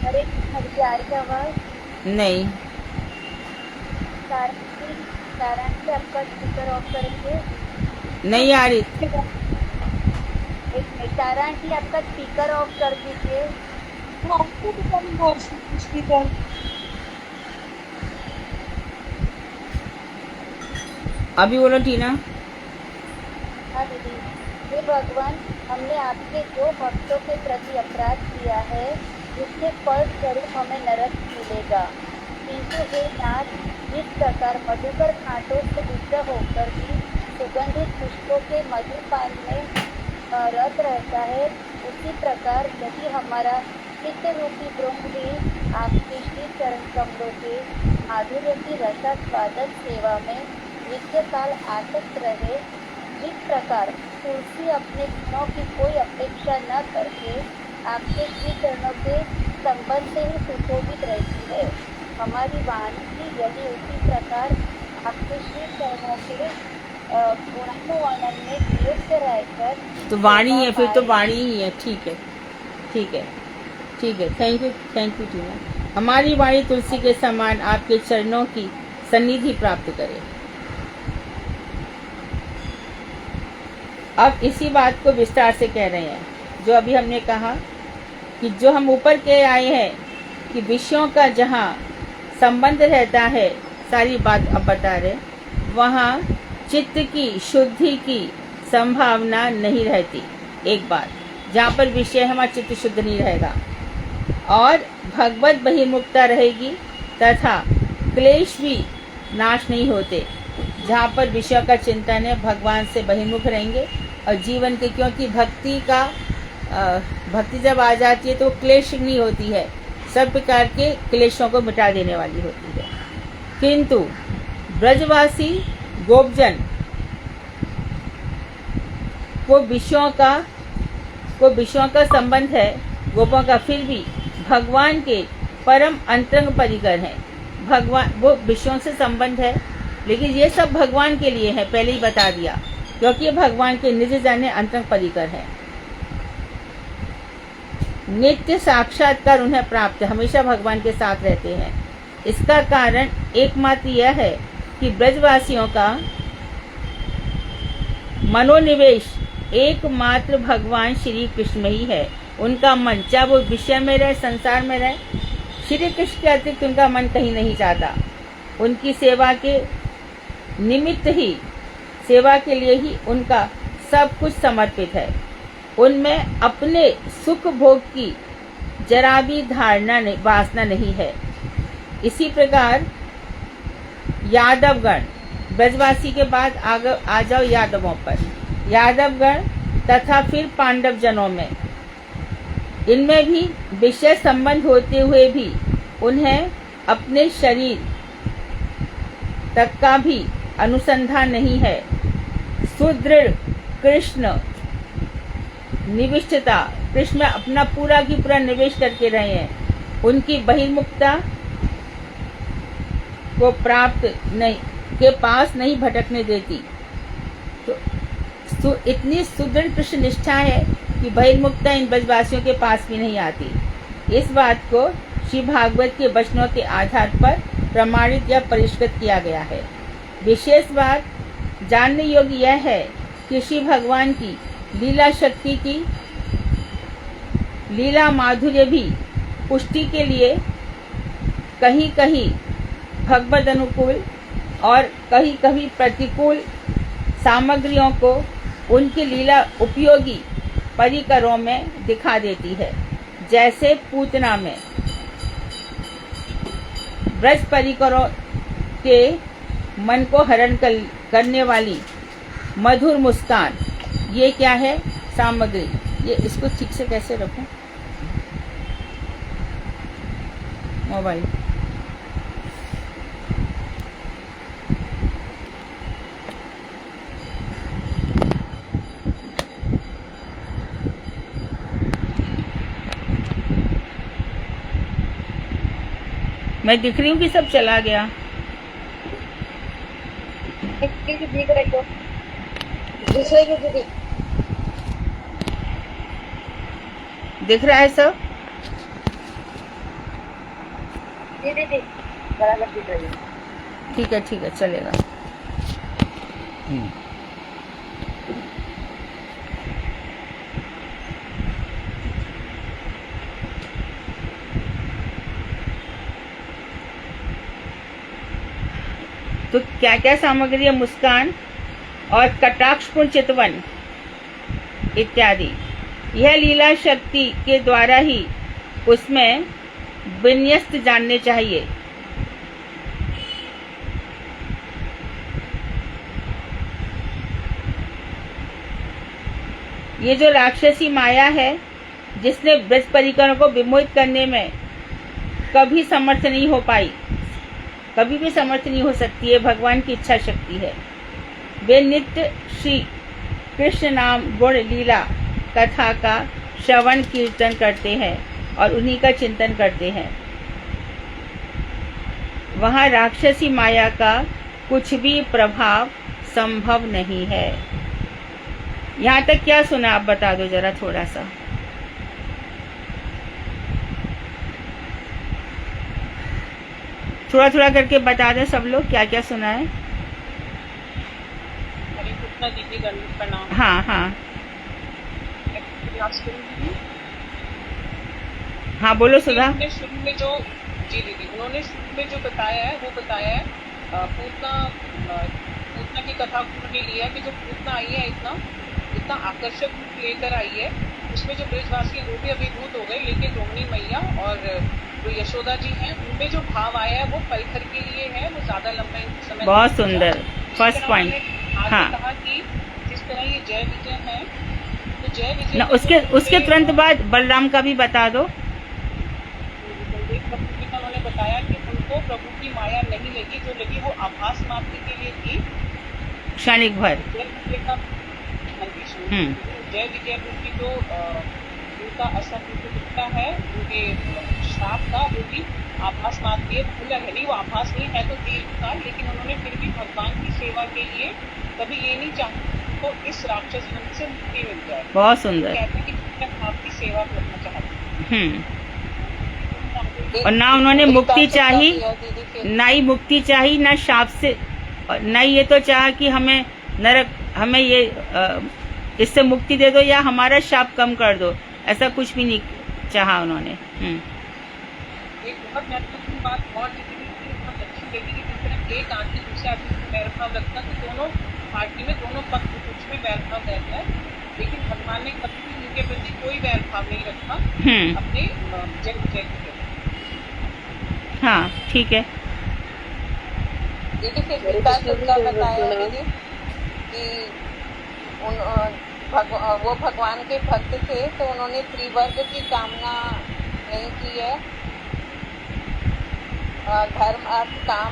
हरे कृष्ण की आ रही आवाज? नहीं। कारण से आपका स्पीकर ऑफ करेंगे। नहीं आ रही। एक मिनट, कारण की आपका स्पीकर ऑफ कर दीजिए। स्पीकर अभी बोलो टीना। हाँ दीदी। हे भगवान, हमने आपके जो भक्तों के प्रति अपराध किया है उसके फल स्वरूप हमें नरक मिलेगा। किंतु हे नाथ, जिस प्रकार मधुकर कांटों से युक्त होकर भी सुगंधित पुष्पों के मधुपान में रत रहता है, उसी प्रकार यदि हमारा चित्त रूपी ब्रह्म भी आपके श्री चरण कमलों के माधुर्य की रसास्वादक सेवा में नित्य काल आसक्त रहे, जिस प्रकार तुलसी अपने गुणों की कोई अपेक्षा न करके आपके श्री चरणों के संबंध से ही सुशोभित रहती है, हमारी वाणी भी यदि उसी प्रकार आपके श्री चरणों के गुणानुवर्णन में नियुक्त रहकर तो वाणी है, फिर तो पाए। वाणी ही है। ठीक है, ठीक है, ठीक है। थैंक यू टीना। हमारी वाणी तुलसी के समान आपके चरणों की सन्निधि प्राप्त करे। अब इसी बात को विस्तार से कह रहे हैं, जो अभी हमने कहा कि जो हम ऊपर के आए हैं कि विषयों का जहाँ संबंध रहता है, सारी बात अब बता रहे, वहाँ चित्त की शुद्धि की संभावना नहीं रहती। एक बात, जहाँ पर विषय हमारा चित्त शुद्ध नहीं रहेगा और भगवत बहिर्मुखता रहेगी तथा क्लेश भी नाश नहीं होते। जहाँ पर विषयों का चिंतन है, भगवान से बहिर्मुख रहेंगे और जीवन के, क्योंकि भक्ति जब आ जाती है तो क्लेश नहीं होती है, सब प्रकार के क्लेशों को मिटा देने वाली होती है। किंतु ब्रजवासी गोपजन को विषयों का संबंध है, गोपों का, फिर भी भगवान के परम अंतरंग परिकर हैं। भगवान, वो विषयों से संबंध है, लेकिन ये सब भगवान के लिए है, पहले ही बता दिया, क्योंकि ये भगवान के निज जाने अंतरंग परिकर है। नित्य साक्षात्कार उन्हें प्राप्त है, हमेशा भगवान के साथ रहते हैं। इसका कारण एकमात्र यह है कि ब्रजवासियों का मनोनिवेश एकमात्र भगवान श्री कृष्ण में ही है। उनका मन, चाहे वो विषय में रहे, संसार में रहे, श्री कृष्ण के अतिरिक्त उनका मन कहीं नहीं जाता। उनकी सेवा के निमित्त ही, सेवा के लिए ही उनका सब कुछ समर्पित है। उनमें अपने सुख भोग की जरा भी धारणा वासना नहीं है। इसी प्रकार यादवगण, ब्रजवासी के बाद आ जाओ यादवों पर। यादवगण तथा फिर पांडव जनों में, इनमें भी विषय संबंध होते हुए भी उन्हें अपने शरीर तक का भी अनुसंधान नहीं है। सुदृढ़ कृष्ण निविष्टता, कृष्ण में अपना पूरा की पूरा निवेश करके रहे हैं। उनकी बहिर्मुखता को प्राप्त नहीं, के पास नहीं भटकने देती। तो इतनी सुदृढ़ कृष्ण निष्ठा है कि बहिर्मुखता इन ब्रजवासियों के पास भी नहीं आती। इस बात को श्री भागवत के वचनों के आधार पर प्रमाणित या परिष्कृत किया गया है। विशेष बात जानने योग्य यह है कि श्री भगवान की लीला शक्ति की लीला माधुर्य भी पुष्टि के लिए कहीं कहीं भगवद अनुकूल और कहीं कहीं प्रतिकूल सामग्रियों को उनकी लीला उपयोगी परिकरों में दिखा देती है। जैसे पूतना में ब्रज परिकरों के मन को हरण करने वाली मधुर मुस्कान, ये क्या है? सामग्री। ये इसको ठीक से कैसे रखूं? मोबाइल। मैं दिख रही हूँ कि सब चला गया? दिख रही हो, दूसरे की दीदी दिख रहा है सब? दीदी बराबर दिख रही है। ठीक है, चलेगा। तो क्या क्या सामग्री है? मुस्कान और कटाक्षपूर्ण चितवन इत्यादि। यह लीला शक्ति के द्वारा ही उसमें विन्यस्त जानने चाहिए। ये जो राक्षसी माया है, जिसने ब्रज परिकरों को विमोहित करने में कभी समर्थ नहीं हो पाई, कभी भी समर्थ नहीं हो सकती है, भगवान की इच्छा शक्ति है। वे नित्य श्री कृष्ण नाम गुण लीला कथा का श्रवण कीर्तन करते हैं और उन्हीं का चिंतन करते हैं। वहाँ राक्षसी माया का कुछ भी प्रभाव संभव नहीं है। यहाँ तक क्या सुना आप बता दो जरा थोड़ा सा। थोड़ा थोड़ा करके बता दें सब लोग क्या क्या सुना है। हरे कृष्णा दीदी, दंडवत प्रणाम। हाँ हाँ हाँ बोलो सुधा। उन्होंने शुरू में जो जी दीदी उन्होंने शुरू में जो बताया है वो बताया है पूतना की कथा को उन्होंने लिया कि जो पूतना आई है इतना आकर्षक रूप लेकर आई है, उसमें जो ब्रजवासी हैं वो भी अभिभूत हो गए, लेकिन रोहिणी मैया और जो यशोदा जी हैं उनमें जो भाव आया है वो पल भर के लिए है, वो ज्यादा लंबे समय। बहुत सुंदर फर्स्ट पॉइंट। हाँ कहा कि जिस तरह ये जय विजय है तो जय विजय ना, उसके तुरंत बाद बलराम का भी बता दो। उन्होंने बताया कि उनको प्रभु की माया नहीं लगी, जो लगी वो आभास मात्र के लिए थी, क्षणिक भर। जय विजय की जो उनका असर दिखता है, उनके श्राप का वो भी आभास मात्र ये भूला है, नहीं वो आभास नहीं है तो दीर्घकाल, लेकिन उन्होंने फिर भी भगवान की सेवा के लिए कभी ये नहीं चाहा तो इस राक्षस वंश से मुक्ति मिल जाए। बहुत सुंदर। कहते हैं कि मैं आपकी सेवा करना चाहती हूँ। और ना उन्होंने मुक्ति चाही, ना ही मुक्ति चाही, ना शाप से, ना ये तो चाहा कि हमें नरक, हमें ये इससे मुक्ति दे दो या हमारा शाप कम कर दो, ऐसा कुछ भी नहीं चाहा उन्होंने। एक बहुत महत्वपूर्ण बात और बहुत अच्छी लगी कि जिस तरह एक आदमी दूसरे आदमी से बैरभाव रखता तो दोनों पार्टी में दोनों पक्ष कुछ में बैरभाव रहता है, लेकिन भगवान ने कभी उनके प्रति कोई बैरभाव नहीं रखा अपने जय विजय के। हाँ ठीक है दीदी। फिर गीता बताया दीदी कि वो भगवान के भक्त थे तो उन्होंने त्रिवर्ग की कामना नहीं की है, धर्म अर्थ काम।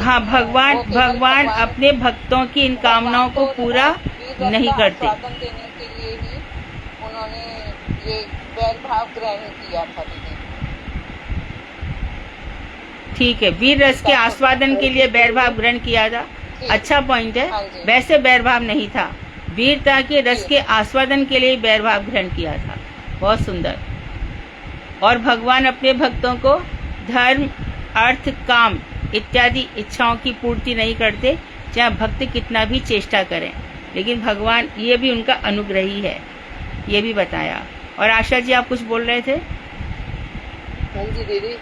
हाँ, भगवान अपने भक्तों की इन कामनाओं को पूरा नहीं करते। आस्वादन देने के लिए ही उन्होंने ये वैरभाव ग्रहण किया था दीदी। ठीक है, वीर रस के आस्वादन के लिए बैरभाव ग्रहण किया था। अच्छा पॉइंट है। वैसे बैरभाव नहीं था, वीरता के रस के आस्वादन के लिए बैरभाव ग्रहण किया था। बहुत सुंदर। और भगवान अपने भक्तों को धर्म अर्थ काम इत्यादि इच्छाओं की पूर्ति नहीं करते, चाहे भक्त कितना भी चेष्टा करें, लेकिन भगवान ये भी उनका अनुग्रह ही है, ये भी बताया। और आशा जी आप कुछ बोल रहे थे। हाँ जी दीदी,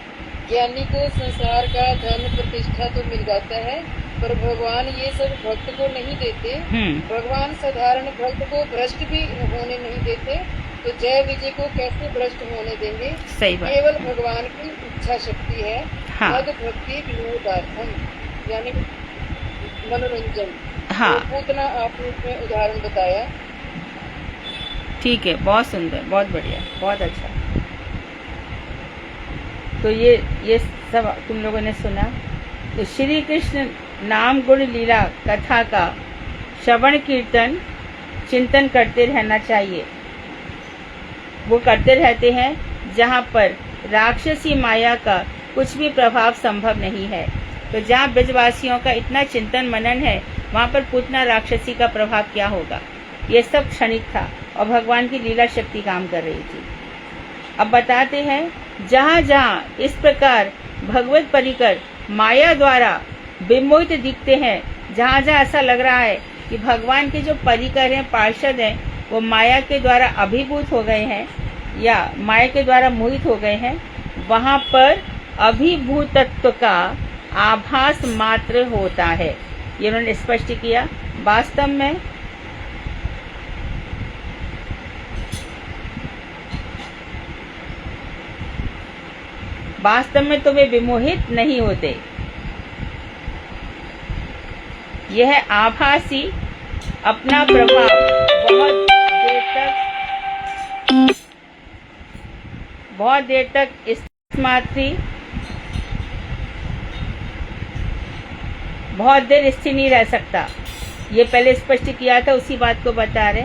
ज्ञानी को संसार का धन प्रतिष्ठा तो मिल जाता है, पर भगवान ये सब भक्त को नहीं देते। भगवान साधारण भक्त को भ्रष्ट भी होने नहीं देते, तो जय विजय को कैसे भ्रष्ट होने देंगे। सही बात। केवल भगवान की इच्छा शक्ति है। हाँ। मद भक्ति विनोदार्थम, यानी मनोरंजन। हाँ, तो उतना आपने उसमें उदाहरण बताया। ठीक है, बहुत सुंदर, बहुत बढ़िया, बहुत अच्छा। तो ये सब तुम लोगों ने सुना। तो श्री कृष्ण नाम गुण लीला कथा का श्रवण कीर्तन चिंतन करते रहना चाहिए। वो करते रहते हैं जहाँ पर राक्षसी माया का कुछ भी प्रभाव संभव नहीं है। तो जहाँ ब्रजवासियों का इतना चिंतन मनन है, वहाँ पर पूतना राक्षसी का प्रभाव क्या होगा। ये सब क्षणिक था और भगवान की लीला शक्ति काम कर रही थी। अब बताते हैं, जहाँ जहाँ इस प्रकार भगवत परिकर माया द्वारा विमोहित दिखते हैं, जहाँ जहाँ ऐसा लग रहा है कि भगवान के जो परिकर हैं, पार्षद हैं, वो माया के द्वारा अभिभूत हो गए हैं या माया के द्वारा मोहित हो गए हैं, वहाँ पर अभिभूतत्व का आभास मात्र होता है। ये उन्होंने स्पष्ट किया। वास्तव में तो वे विमोहित नहीं होते। यह आभास ही अपना प्रभाव बहुत देर तक बहुत देर स्थिर नहीं रह सकता। ये पहले स्पष्ट किया था, उसी बात को बता रहे।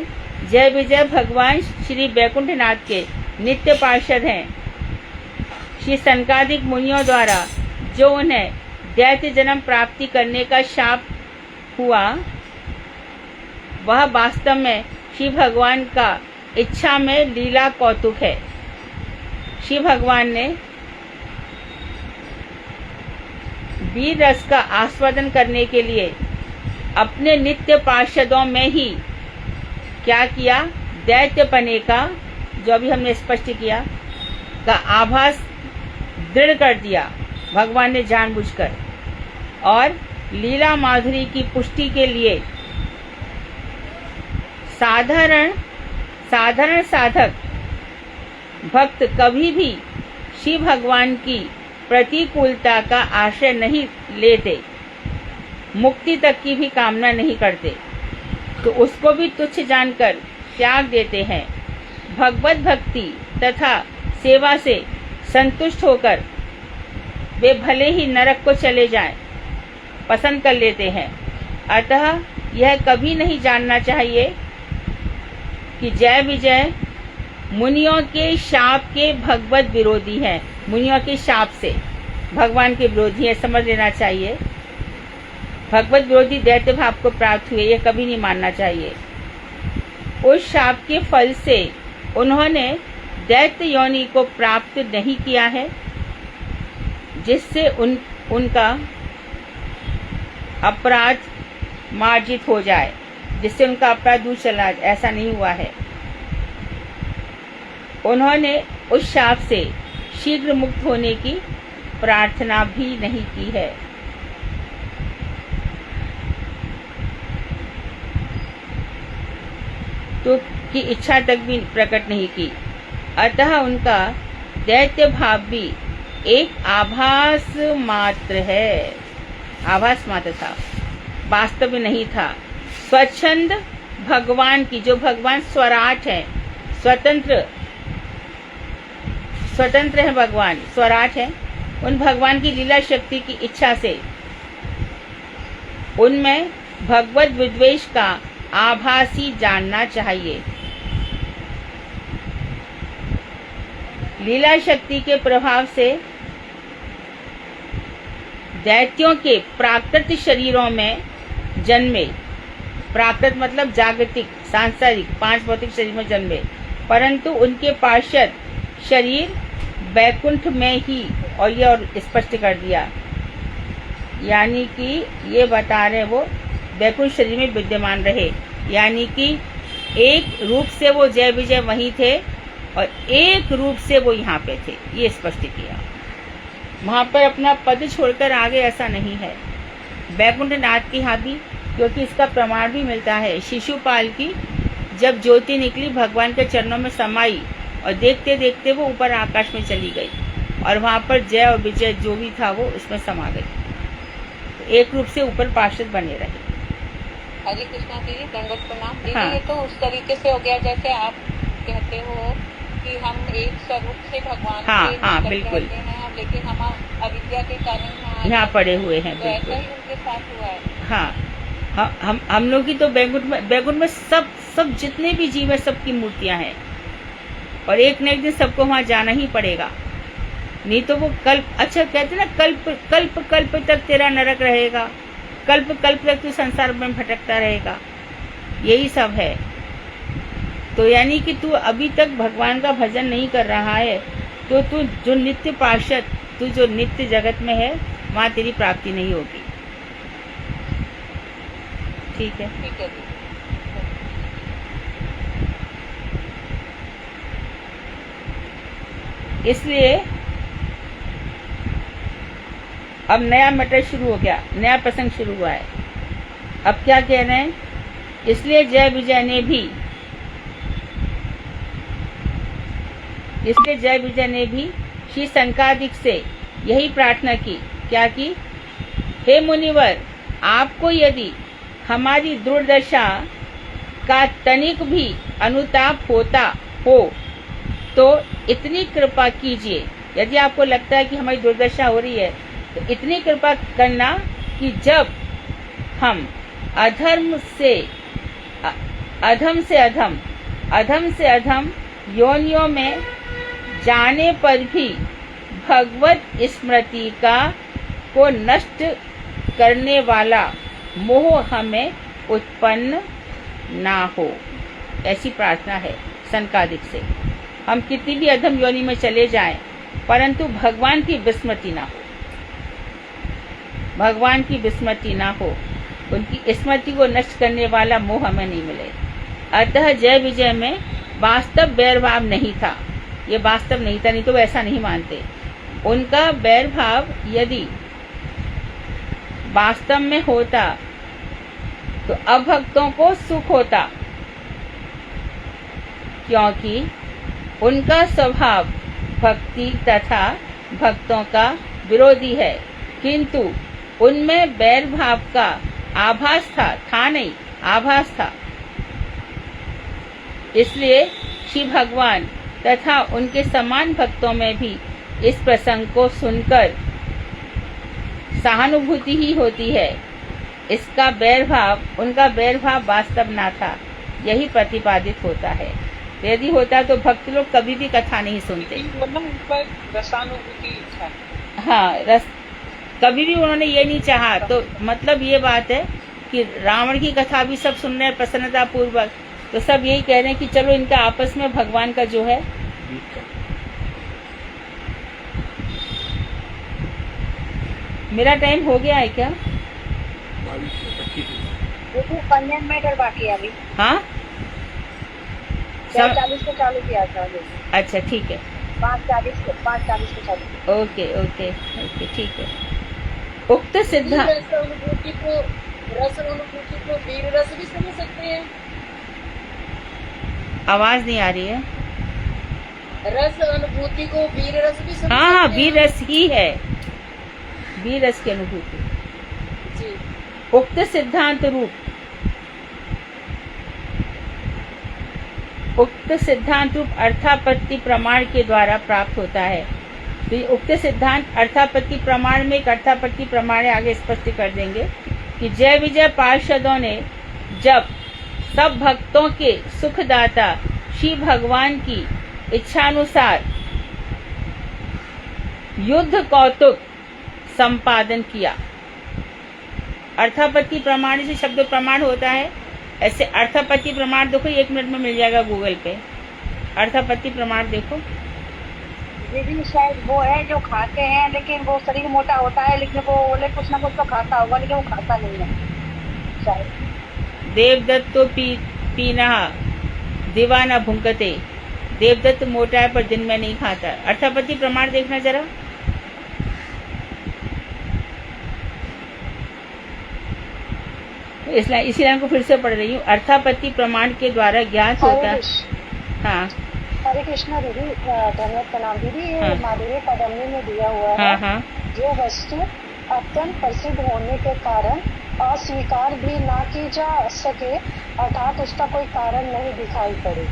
जय विजय भगवान श्री वैकुंठनाथ के नित्य पार्षद हैं। श्री सनकादिक मुनियों द्वारा जो उन्हें दैत्य जन्म प्राप्ति करने का शाप हुआ, वह वास्तव में शिव भगवान का इच्छा में लीला कौतुक है। शिव भगवान ने वीर रस का आस्वादन करने के लिए अपने नित्य पार्षदों में ही क्या किया, दैत्यपने का, जो अभी हमने स्पष्ट किया, का आभास दृढ़ कर दिया भगवान ने जानबूझकर, और लीला माधुरी की पुष्टि के लिए साधारण साधक भक्त कभी भी शिव भगवान की प्रतिकूलता का आश्रय नहीं लेते, मुक्ति तक की भी कामना नहीं करते, तो उसको भी तुच्छ जानकर त्याग देते हैं। भगवत भक्ति तथा सेवा से संतुष्ट होकर वे भले ही नरक को चले जाएं, पसंद कर लेते हैं। अतः यह कभी नहीं जानना चाहिए कि जय विजय मुनियों के शाप के भगवत विरोधी हैं। मुनियों के शाप से भगवान के विरोधी है, समझ लेना चाहिए। भगवत विरोधी दैत्य भाव को प्राप्त हुए, यह कभी नहीं मानना चाहिए। उस शाप के फल से उन्होंने दैत्य योनि को प्राप्त नहीं किया है, जिससे उनका अपराध मार्जित हो जाए, जिससे उनका अपराध दूर चला जाए, ऐसा नहीं हुआ है। उन्होंने उस शाप से शीघ्र मुक्त होने की प्रार्थना भी नहीं की है। तो की इच्छा तक भी प्रकट नहीं की। अतः उनका दैत्य भाव भी एक आभास मात्र है, आभास मात्र था, वास्तव में नहीं था। स्वच्छंद भगवान की, जो भगवान स्वराट है, स्वतंत्र है भगवान, स्वराट है, उन भगवान की लीला शक्ति की इच्छा से उनमें भगवत विद्वेष का आभास ही जानना चाहिए। लीला शक्ति के प्रभाव से दैत्यों के प्राकृत शरीरों में जन्मे, प्राकृत मतलब जागतिक, सांसारिक, पांच भौतिक शरीर में जन्मे, परंतु उनके पार्षद शरीर वैकुंठ में ही, और ये और स्पष्ट कर दिया, यानी कि ये बता रहे वो वैकुंठ शरीर में विद्यमान रहे, यानी कि एक रूप से वो जय विजय वहीं थे और एक रूप से वो यहाँ पे थे, ये स्पष्ट किया। वहां पर अपना पद छोड़कर आगे ऐसा नहीं है। वैकुंठ नाथ की यहाँ भी, क्योंकि इसका प्रमाण भी मिलता है, शिशुपाल की जब ज्योति निकली भगवान के चरणों में समाई और देखते देखते वो ऊपर आकाश में चली गई, और वहां पर जय और विजय जो भी था वो उसमें समा गई, तो एक रूप से ऊपर पार्षद बने रहे। हरे कृष्णा दीदी, दंडवत प्रणाम दीदी। हाँ। ये तो उस तरीके से हो गया जैसे आप कहते हो कि हम एक स्वरूप से भगवान के निकट बिल्कुल रहते हैं, लेकिन हम अविद्या के कारण यहाँ पड़े हुए हैं। तो ऐसा बिल्कुल ही उनके साथ हुआ है। हाँ, हम लोग की तो बैकुंठ में सब जितने भी जीव है सबकी मूर्तियां हैं, और एक न एक दिन सबको वहां जाना ही पड़ेगा, नहीं तो वो कल्प, अच्छा कहते ना, कल्प तक तेरा नरक रहेगा, कल्प तक तू संसार में भटकता रहेगा, यही सब है। तो यानी कि तू अभी तक भगवान का भजन नहीं कर रहा है, तो तू जो नित्य पार्षद, तू जो नित्य जगत में है, वहां तेरी प्राप्ति नहीं होगी। ठीक है, ठीक है दीदी। इसलिए अब नया मैटर शुरू हो गया, नया प्रसंग शुरू हुआ है। अब क्या कह रहे हैं, इसलिए जय विजय ने भी श्री संकादिक से यही प्रार्थना की, क्या की, हे मुनिवर, आपको यदि हमारी दुर्दशा का तनिक भी अनुताप होता हो तो इतनी कृपा कीजिए। यदि आपको लगता है कि हमारी दुर्दशा हो रही है तो इतनी कृपा करना कि जब हम अधम से अधम योनियों में जाने पर भी भगवत स्मृति का को नष्ट करने वाला मोह हमें उत्पन्न ना हो, ऐसी प्रार्थना है सनकादिक से। हम कितनी भी अधम योनि में चले जाएं, परंतु भगवान की विस्मृति ना हो, भगवान की विस्मृति ना हो, उनकी स्मृति को नष्ट करने वाला मोह हमें नहीं मिले। अतः जय विजय में वास्तव बैर भाव नहीं था, ये वास्तव नहीं था, नहीं तो ऐसा नहीं मानते। उनका बैर भाव यदि वास्तव में होता तो अभक्तों को सुख होता, क्योंकि उनका स्वभाव भक्ति तथा भक्तों का विरोधी है, किंतु उनमें बैर भाव का आभास था नहीं, आभास था। इसलिए श्री भगवान तथा उनके समान भक्तों में भी इस प्रसंग को सुनकर सहानुभूति ही होती है। इसका बैर भाव, उनका बैर भाव वास्तव ना था, यही प्रतिपादित होता है। यदि होता तो भक्त लोग कभी भी कथा नहीं सुनते। मतलब उन पर रसानुभूति था। हाँ, कभी भी उन्होंने ये नहीं चाहा। तो मतलब ये बात है कि रावण की कथा भी सब सुन रहे हैं प्रसन्नता पूर्वक, तो सब यही कह रहे हैं कि चलो इनका आपस में भगवान का जो है। मेरा टाइम हो गया है क्या? 15 मिनट और बाकी है अभी। हाँ, 40 को चालू किया था अभी। अच्छा ठीक है, 5:40 को चालू किया। ओके ओके ओके, ठीक है। उक्त सिद्धांत रस अनुभूति को वीर रस भी समझ सकते हैं। आवाज नहीं आ रही है। रस अनुभूति को वीर रस भी समझ हाँ हाँ, सकते हैं। वीर रस ही है, वीर रस की अनुभूति। जी। उक्त सिद्धांत रूप, उक्त सिद्धांत रूप अर्थापत्ति प्रमाण के द्वारा प्राप्त होता है। तो ये उक्त सिद्धांत अर्थापत्ति प्रमाण में एक अर्थापत्ति प्रमाण आगे स्पष्ट कर देंगे कि जय विजय पार्षदों ने जब सब भक्तों के सुखदाता श्री भगवान की इच्छानुसार युद्ध कौतुक संपादन किया। अर्थापत्ति प्रमाण से शब्द प्रमाण होता है, ऐसे अर्थापत्ति प्रमाण देखो, 1 मिनट में मिल जाएगा गूगल पे। अर्थापत्ति प्रमाण देखो। दीदी शायद वो है जो खाते हैं, लेकिन वो शरीर मोटा होता है, लेकिन वो बोले कुछ ना कुछ तो खाता होगा, लेकिन वो खाता नहीं है शायद। देवदत्तो पीना दीवाना भुंकते। देवदत्त मोटा है पर दिन में नहीं खाता। अर्थापत्ति प्रमाण देखना जरा। इसलिए इसी लाइन को फिर से पढ़ रही हूँ। अर्थापत्ति प्रमाण के द्वारा ज्ञात होता है। हाँ हरे कृष्णा दीदी, धन्यवाद प्रणाम दीदी। ये हाँ। माधुर्य पदमनी में दिया हुआ है। हाँ हाँ, जो वस्तु अत्यंत प्रसिद्ध होने के कारण अस्वीकार भी ना की जा सके, अर्थात उसका कोई कारण नहीं दिखाई पड़े।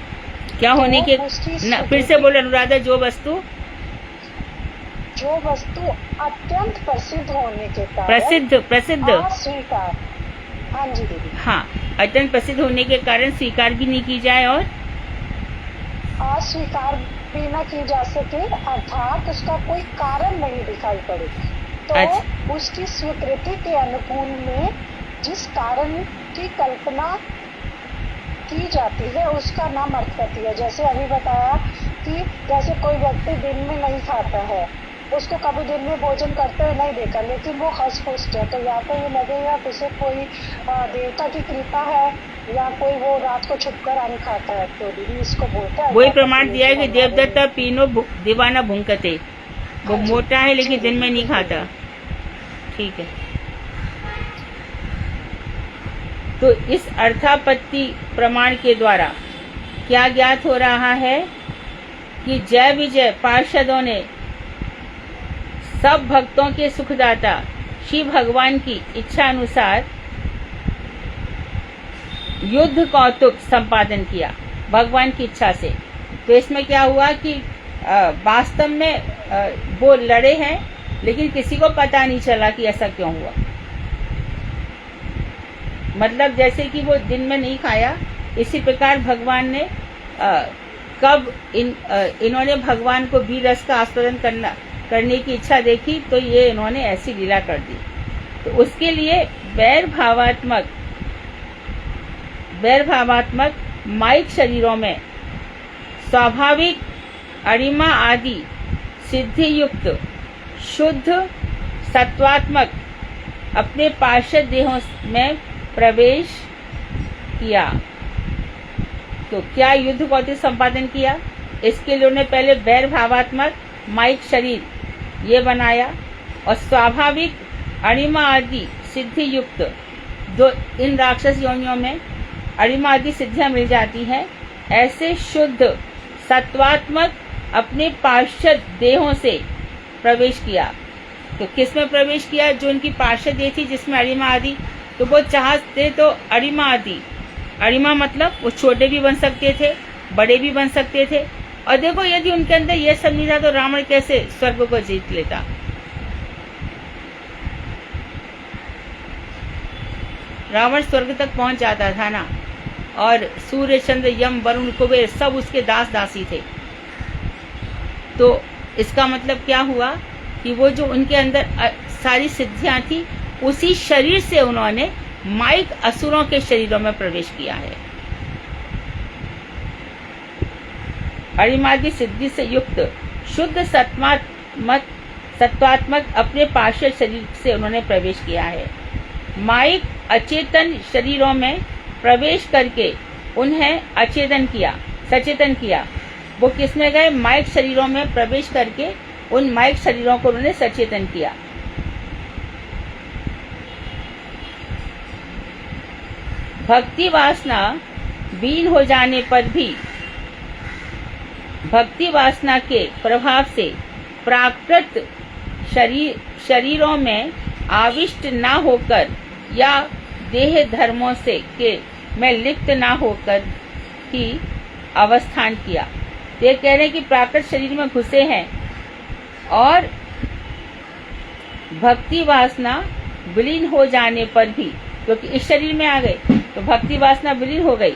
क्या होने के ना, फिर से बोलो अनुराधा। जो वस्तु अत्यंत प्रसिद्ध होने के कारण प्रसिद्ध अस्वीकार, हाँ जी दीदी, हाँ, अत्यंत प्रसिद्ध होने के कारण स्वीकार भी नहीं की जाए और अस्वीकार भी न की जा सके, अर्थात उसका कोई कारण नहीं दिखाई पड़े। तो अच्छा। उसकी स्वीकृति के अनुकूल में जिस कारण की कल्पना की जाती है उसका नाम अर्थपत्ति है। जैसे अभी बताया कि जैसे कोई व्यक्ति दिन में नहीं खाता है, उसको कभी दिन में भोजन करते हुए नहीं देखा, लेकिन वो हष्ट पुष्ट है, तो या तो ये लगेगा कि उसे कोई देवता की कृपा है, या कोई वो रात को छुपकर अन्न खाता है, तो दीदी इसको बोलते हैं। वही प्रमाण दिया है कि देवदत्त पीनो दीवाना भुंकते। वो हाँ जी। मोटा है लेकिन जी। दिन में नहीं खाता। ठीक है। तो इस अर्थापत्ति प्रमाण के द्वारा क्या ज्ञात हो रहा है कि जय विजय पार्षदों ने सब भक्तों के सुखदाता श्री भगवान की इच्छा अनुसार युद्ध कौतुक संपादन किया भगवान की इच्छा से। तो इसमें क्या हुआ कि वास्तव में वो लड़े हैं, लेकिन किसी को पता नहीं चला कि ऐसा क्यों हुआ। मतलब जैसे कि वो दिन में नहीं खाया, इसी प्रकार भगवान ने कब इन्होंने भगवान को वीर रस का आस्वादन करना, करने की इच्छा देखी तो ये इन्होंने ऐसी लीला कर दी। तो उसके लिए वैर भावात्मक माइक शरीरों में स्वाभाविक अणिमा आदि सिद्धि युक्त शुद्ध सत्वात्मक अपने पार्षद देहों में प्रवेश किया। तो क्या युद्ध कौतिक संपादन किया? इसके लिए उन्होंने पहले वैर भावात्मक माइक शरीर ये बनाया और स्वाभाविक अणिमा आदि सिद्धि युक्त जो इन राक्षस योनियों में अणिमा आदि सिद्धियां मिल जाती हैं, ऐसे शुद्ध सत्वात्मक अपने पार्षद देहों से प्रवेश किया। तो किस में प्रवेश किया? जो उनकी पार्षद देह थी जिसमें अणिमा आदि, तो वो चाहते तो अणिमा आदि, अणिमा मतलब वो छोटे भी बन सकते थे, बड़े भी बन सकते थे। और देखो यदि उनके अंदर ये सब नहीं था तो रावण कैसे स्वर्ग को जीत लेता? रावण स्वर्ग तक पहुंच जाता था ना, और सूर्य चंद्र यम वरुण कुबेर सब उसके दास दासी थे। तो इसका मतलब क्या हुआ कि वो जो उनके अंदर सारी सिद्धियां थी, उसी शरीर से उन्होंने माइक असुरों के शरीरों में प्रवेश किया है। अणिमादि सिद्धि से युक्त शुद्ध सत्वात्मक अपने पार्षद शरीर से उन्होंने प्रवेश किया है। माइक अचेतन शरीरों में प्रवेश करके उन्हें सचेतन किया। वो किसमें गए? माइक शरीरों में प्रवेश करके उन माइक शरीरों को उन्होंने सचेतन किया। भक्ति वासना बीन हो जाने पर भी भक्ति वासना के प्रभाव से प्राकृत शरीरों में आविष्ट ना होकर या देह धर्मों से में लिप्त ना होकर ही अवस्थान किया। तो ये कह रहे हैं कि प्राकृत शरीर में घुसे हैं और भक्ति वासना विलीन हो जाने पर भी, क्योंकि इस शरीर में आ गए तो भक्ति वासना विलीन हो गई,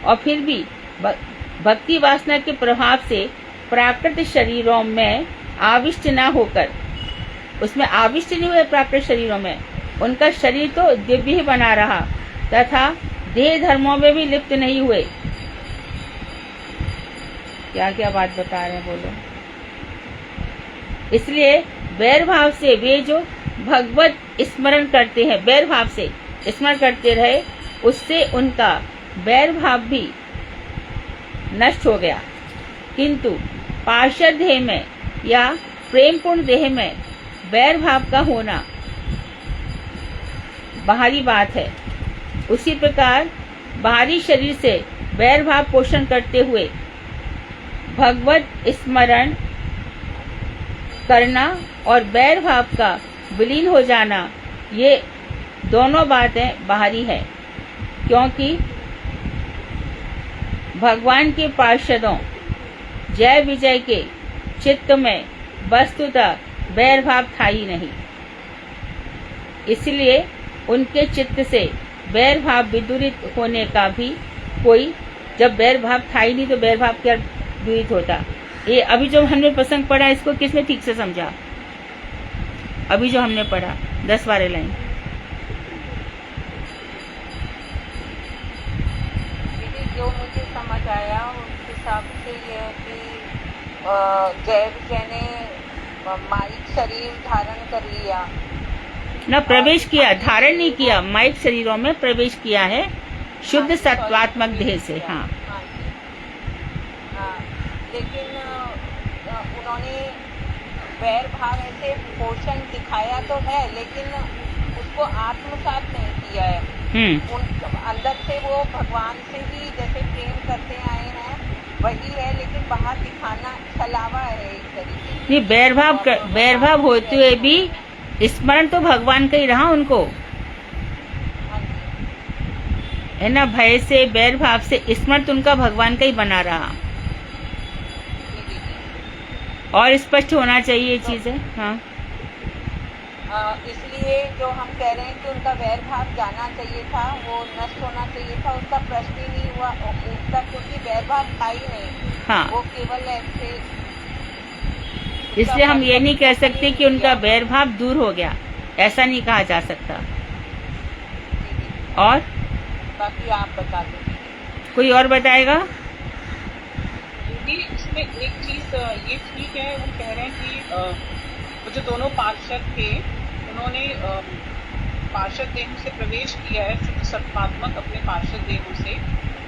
और फिर भी भक्ति वासना के प्रभाव से प्राकृत शरीरों में आविष्ट ना होकर, उसमें आविष्ट नहीं हुए प्राकृत शरीरों में, उनका शरीर तो दिव्य ही बना रहा तथा देह धर्मों में भी लिप्त नहीं हुए। क्या क्या बात बता रहे हैं, बोलो। इसलिए वैर भाव से वे जो भगवत स्मरण करते हैं, वैर भाव से स्मरण करते रहे, उससे उनका वैर भाव भी नष्ट हो गया। किंतु पार्षद देह में या प्रेमपूर्ण देह में वैर भाव का होना बाहरी बात है। उसी प्रकार बाहरी शरीर से वैर भाव पोषण करते हुए भगवत स्मरण करना और वैर भाव का विलीन हो जाना, ये दोनों बातें बाहरी है। क्योंकि भगवान के पार्षदों जय विजय के चित्त में वस्तुतः वैर भाव था ही नहीं, इसलिए उनके चित्त से वैर भाव विदूरित होने का भी कोई, जब वैर भाव था ही नहीं तो वैर भाव क्या दूरित होता। ये अभी जो हमने प्रसंग पढ़ा इसको किसने ठीक से समझा? अभी जो हमने पढ़ा 10-12 लाइन। जो मुझे समझ आया उस हिसाब से ये है कि जय विजय ने माइक शरीर धारण कर लिया न, प्रवेश किया, धारण नहीं किया, माइक शरीरों में प्रवेश किया है शुद्ध सत्वात्मक देह से। हाँ, लेकिन उन्होंने वैर भाव ऐसे पोषण दिखाया तो है, लेकिन उसको आत्मसात नहीं किया है। उन अंदर से वो भगवान से ही जैसे प्रेम करते आए हैं वही है, लेकिन बाहर दिखाना छलावा है एक तरीके से। वैर भाव होते हुए भी स्मरण तो भगवान का ही रहा उनको, है ना। भय से, वैर भाव से स्मरण तो उनका भगवान का ही बना रहा। और स्पष्ट होना चाहिए ये चीजें। हाँ, इसलिए जो हम कह रहे हैं कि उनका वैर भाव जाना चाहिए था, वो नष्ट होना चाहिए था, उसका प्रश्न ही नहीं हुआ उठता, क्योंकि वैर भाव था ही नहीं। हाँ, वो केवल ऐसे इसलिए हम ये नहीं कह सकते कि उनका बैर भाव दूर हो गया, ऐसा नहीं कहा जा सकता। और बाकी आप बता दो। कोई और बताएगा? दीदी इसमें एक चीज ये ठीक है, वो कह रहे हैं कि वो जो दोनों पार्षद थे उन्होंने पार्षद देह से प्रवेश किया है, शुद्ध सत्वात्मक अपने पार्षद देह से,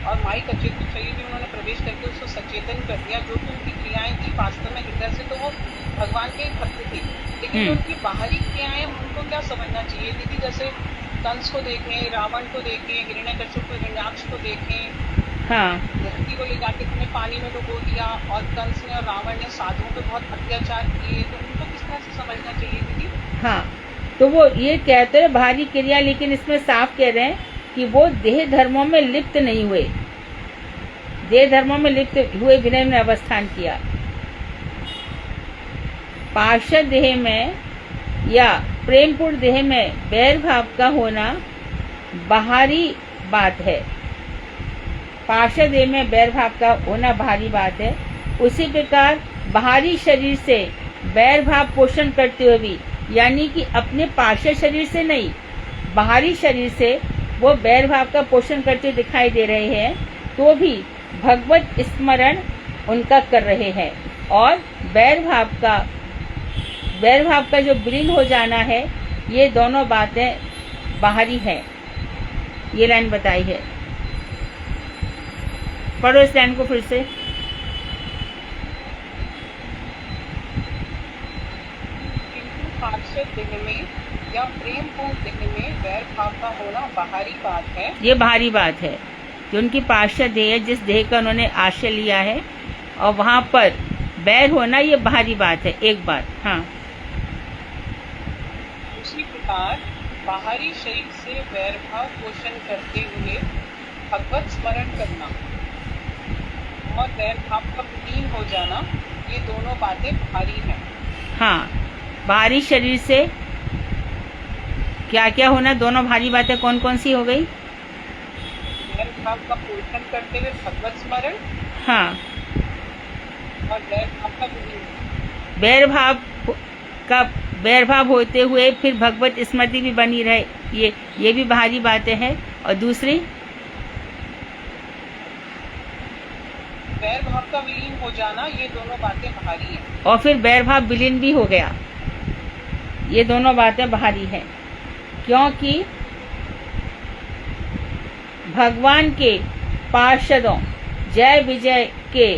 और माई अचेतन शरीर में उन्होंने प्रवेश करके उसको सचेतन कर दिया। जो कि उनकी क्रियाएं थी वास्तव में हृदय से तो वो भगवान के भक्त थे, लेकिन जो उनकी बाहरी क्रियाएं उनको क्या समझना चाहिए दीदी? जैसे कंस को देखें, रावण को देखें, हिरण्यकश्यप को, हिरण्याक्ष को देखें, हाँ, मूर्ति को ले जाके तुमने पानी में डुबो दिया, और कंस ने और रावण ने साधुओं पे बहुत अत्याचार किए, तो उनको किस तरह से समझना चाहिए दीदी? हाँ, तो वो ये कहते हैं बाहरी क्रिया, लेकिन इसमें साफ कह रहे हैं कि वो देह धर्मों में लिप्त नहीं हुए, देह धर्मों में लिप्त हुए विनय में अवस्थान किया। पार्षद देह में या प्रेमपूर्ण देह में बैर भाव का होना बाहरी बात है, पार्षद देह में बैर भाव का होना बाहरी बात है। उसी प्रकार बाहरी शरीर से बैर भाव पोषण करते हुए भी, यानी कि अपने पार्षद शरीर से नहीं, बाहरी शरीर से वो बैर भाव का पोषण करते दिखाई दे रहे हैं, तो भी भगवत स्मरण उनका कर रहे हैं। और बैर भाव का जो विलीन हो जाना है, ये दोनों बातें बाहरी है। ये लाइन बताई है, पढ़ो इस लाइन को फिर से। किंतु पार्षद देह में या प्रेम पूर्ण देह में वैर भाव का होना बाहरी बात है। ये बाहरी बात है कि उनकी पार्षद देह, जिस देह का उन्होंने आश्रय लिया है, और वहां पर बैर होना, ये बाहरी बात है। एक बात, हाँ, उसी प्रकार बाहरी शरीर से वैर भाव पोषण करते हुए भगवत स्मरण करना और वैर भाव का विलीन हो जाना, ये दोनों बातें बाहरी हैं। हाँ, बाहरी शरीर से क्या क्या होना, दोनों भारी बातें कौन कौन सी हो गई? वैर भाव का पोषण करते हुए भगवत स्मरण, हाँ, और वैर भाव का विलीन। बैर भाव होते हुए फिर भगवत स्मृति भी बनी रहे, ये भी बाहरी बातें हैं। और दूसरी, वैर भाव का विलीन हो जाना, ये दोनों बातें बाहरी हैं। और फिर बैर भाव विलीन भी हो गया, ये दोनों बातें बाहरी हैं। क्योंकि भगवान के पार्षदों जय विजय के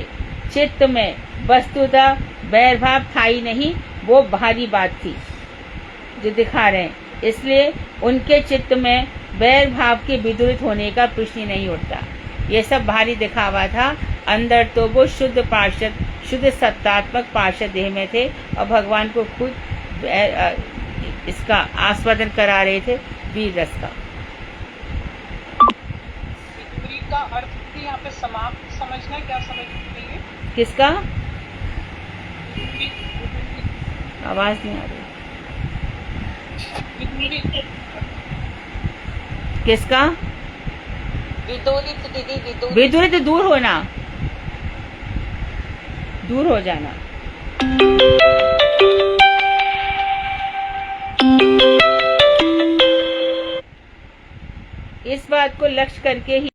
चित्त में वस्तुतः बैर भाव था ही नहीं, वो बाहरी बात थी जो दिखा रहे हैं। इसलिए उनके चित्त में बैर भाव के विदुरित होने का प्रश्न ही नहीं उठता। ये सब बाहरी दिखावा था, अंदर तो वो शुद्ध पार्षद, शुद्ध सत्तात्मक पार्षद देह में थे, और भगवान को खुद इसका आस्वादन करा रहे थे, वीर रस का। विदुरी का अर्थ भी यहाँ पे समाप्त समझना, क्या समझना चाहिए? किसका? विदुरी, आवाज नहीं आ रही। विदुरी, किसका? विदुरित दीदी, विदुरित। विदुरित दूर होना, दूर हो जाना। इस बात को लक्ष्य करके ही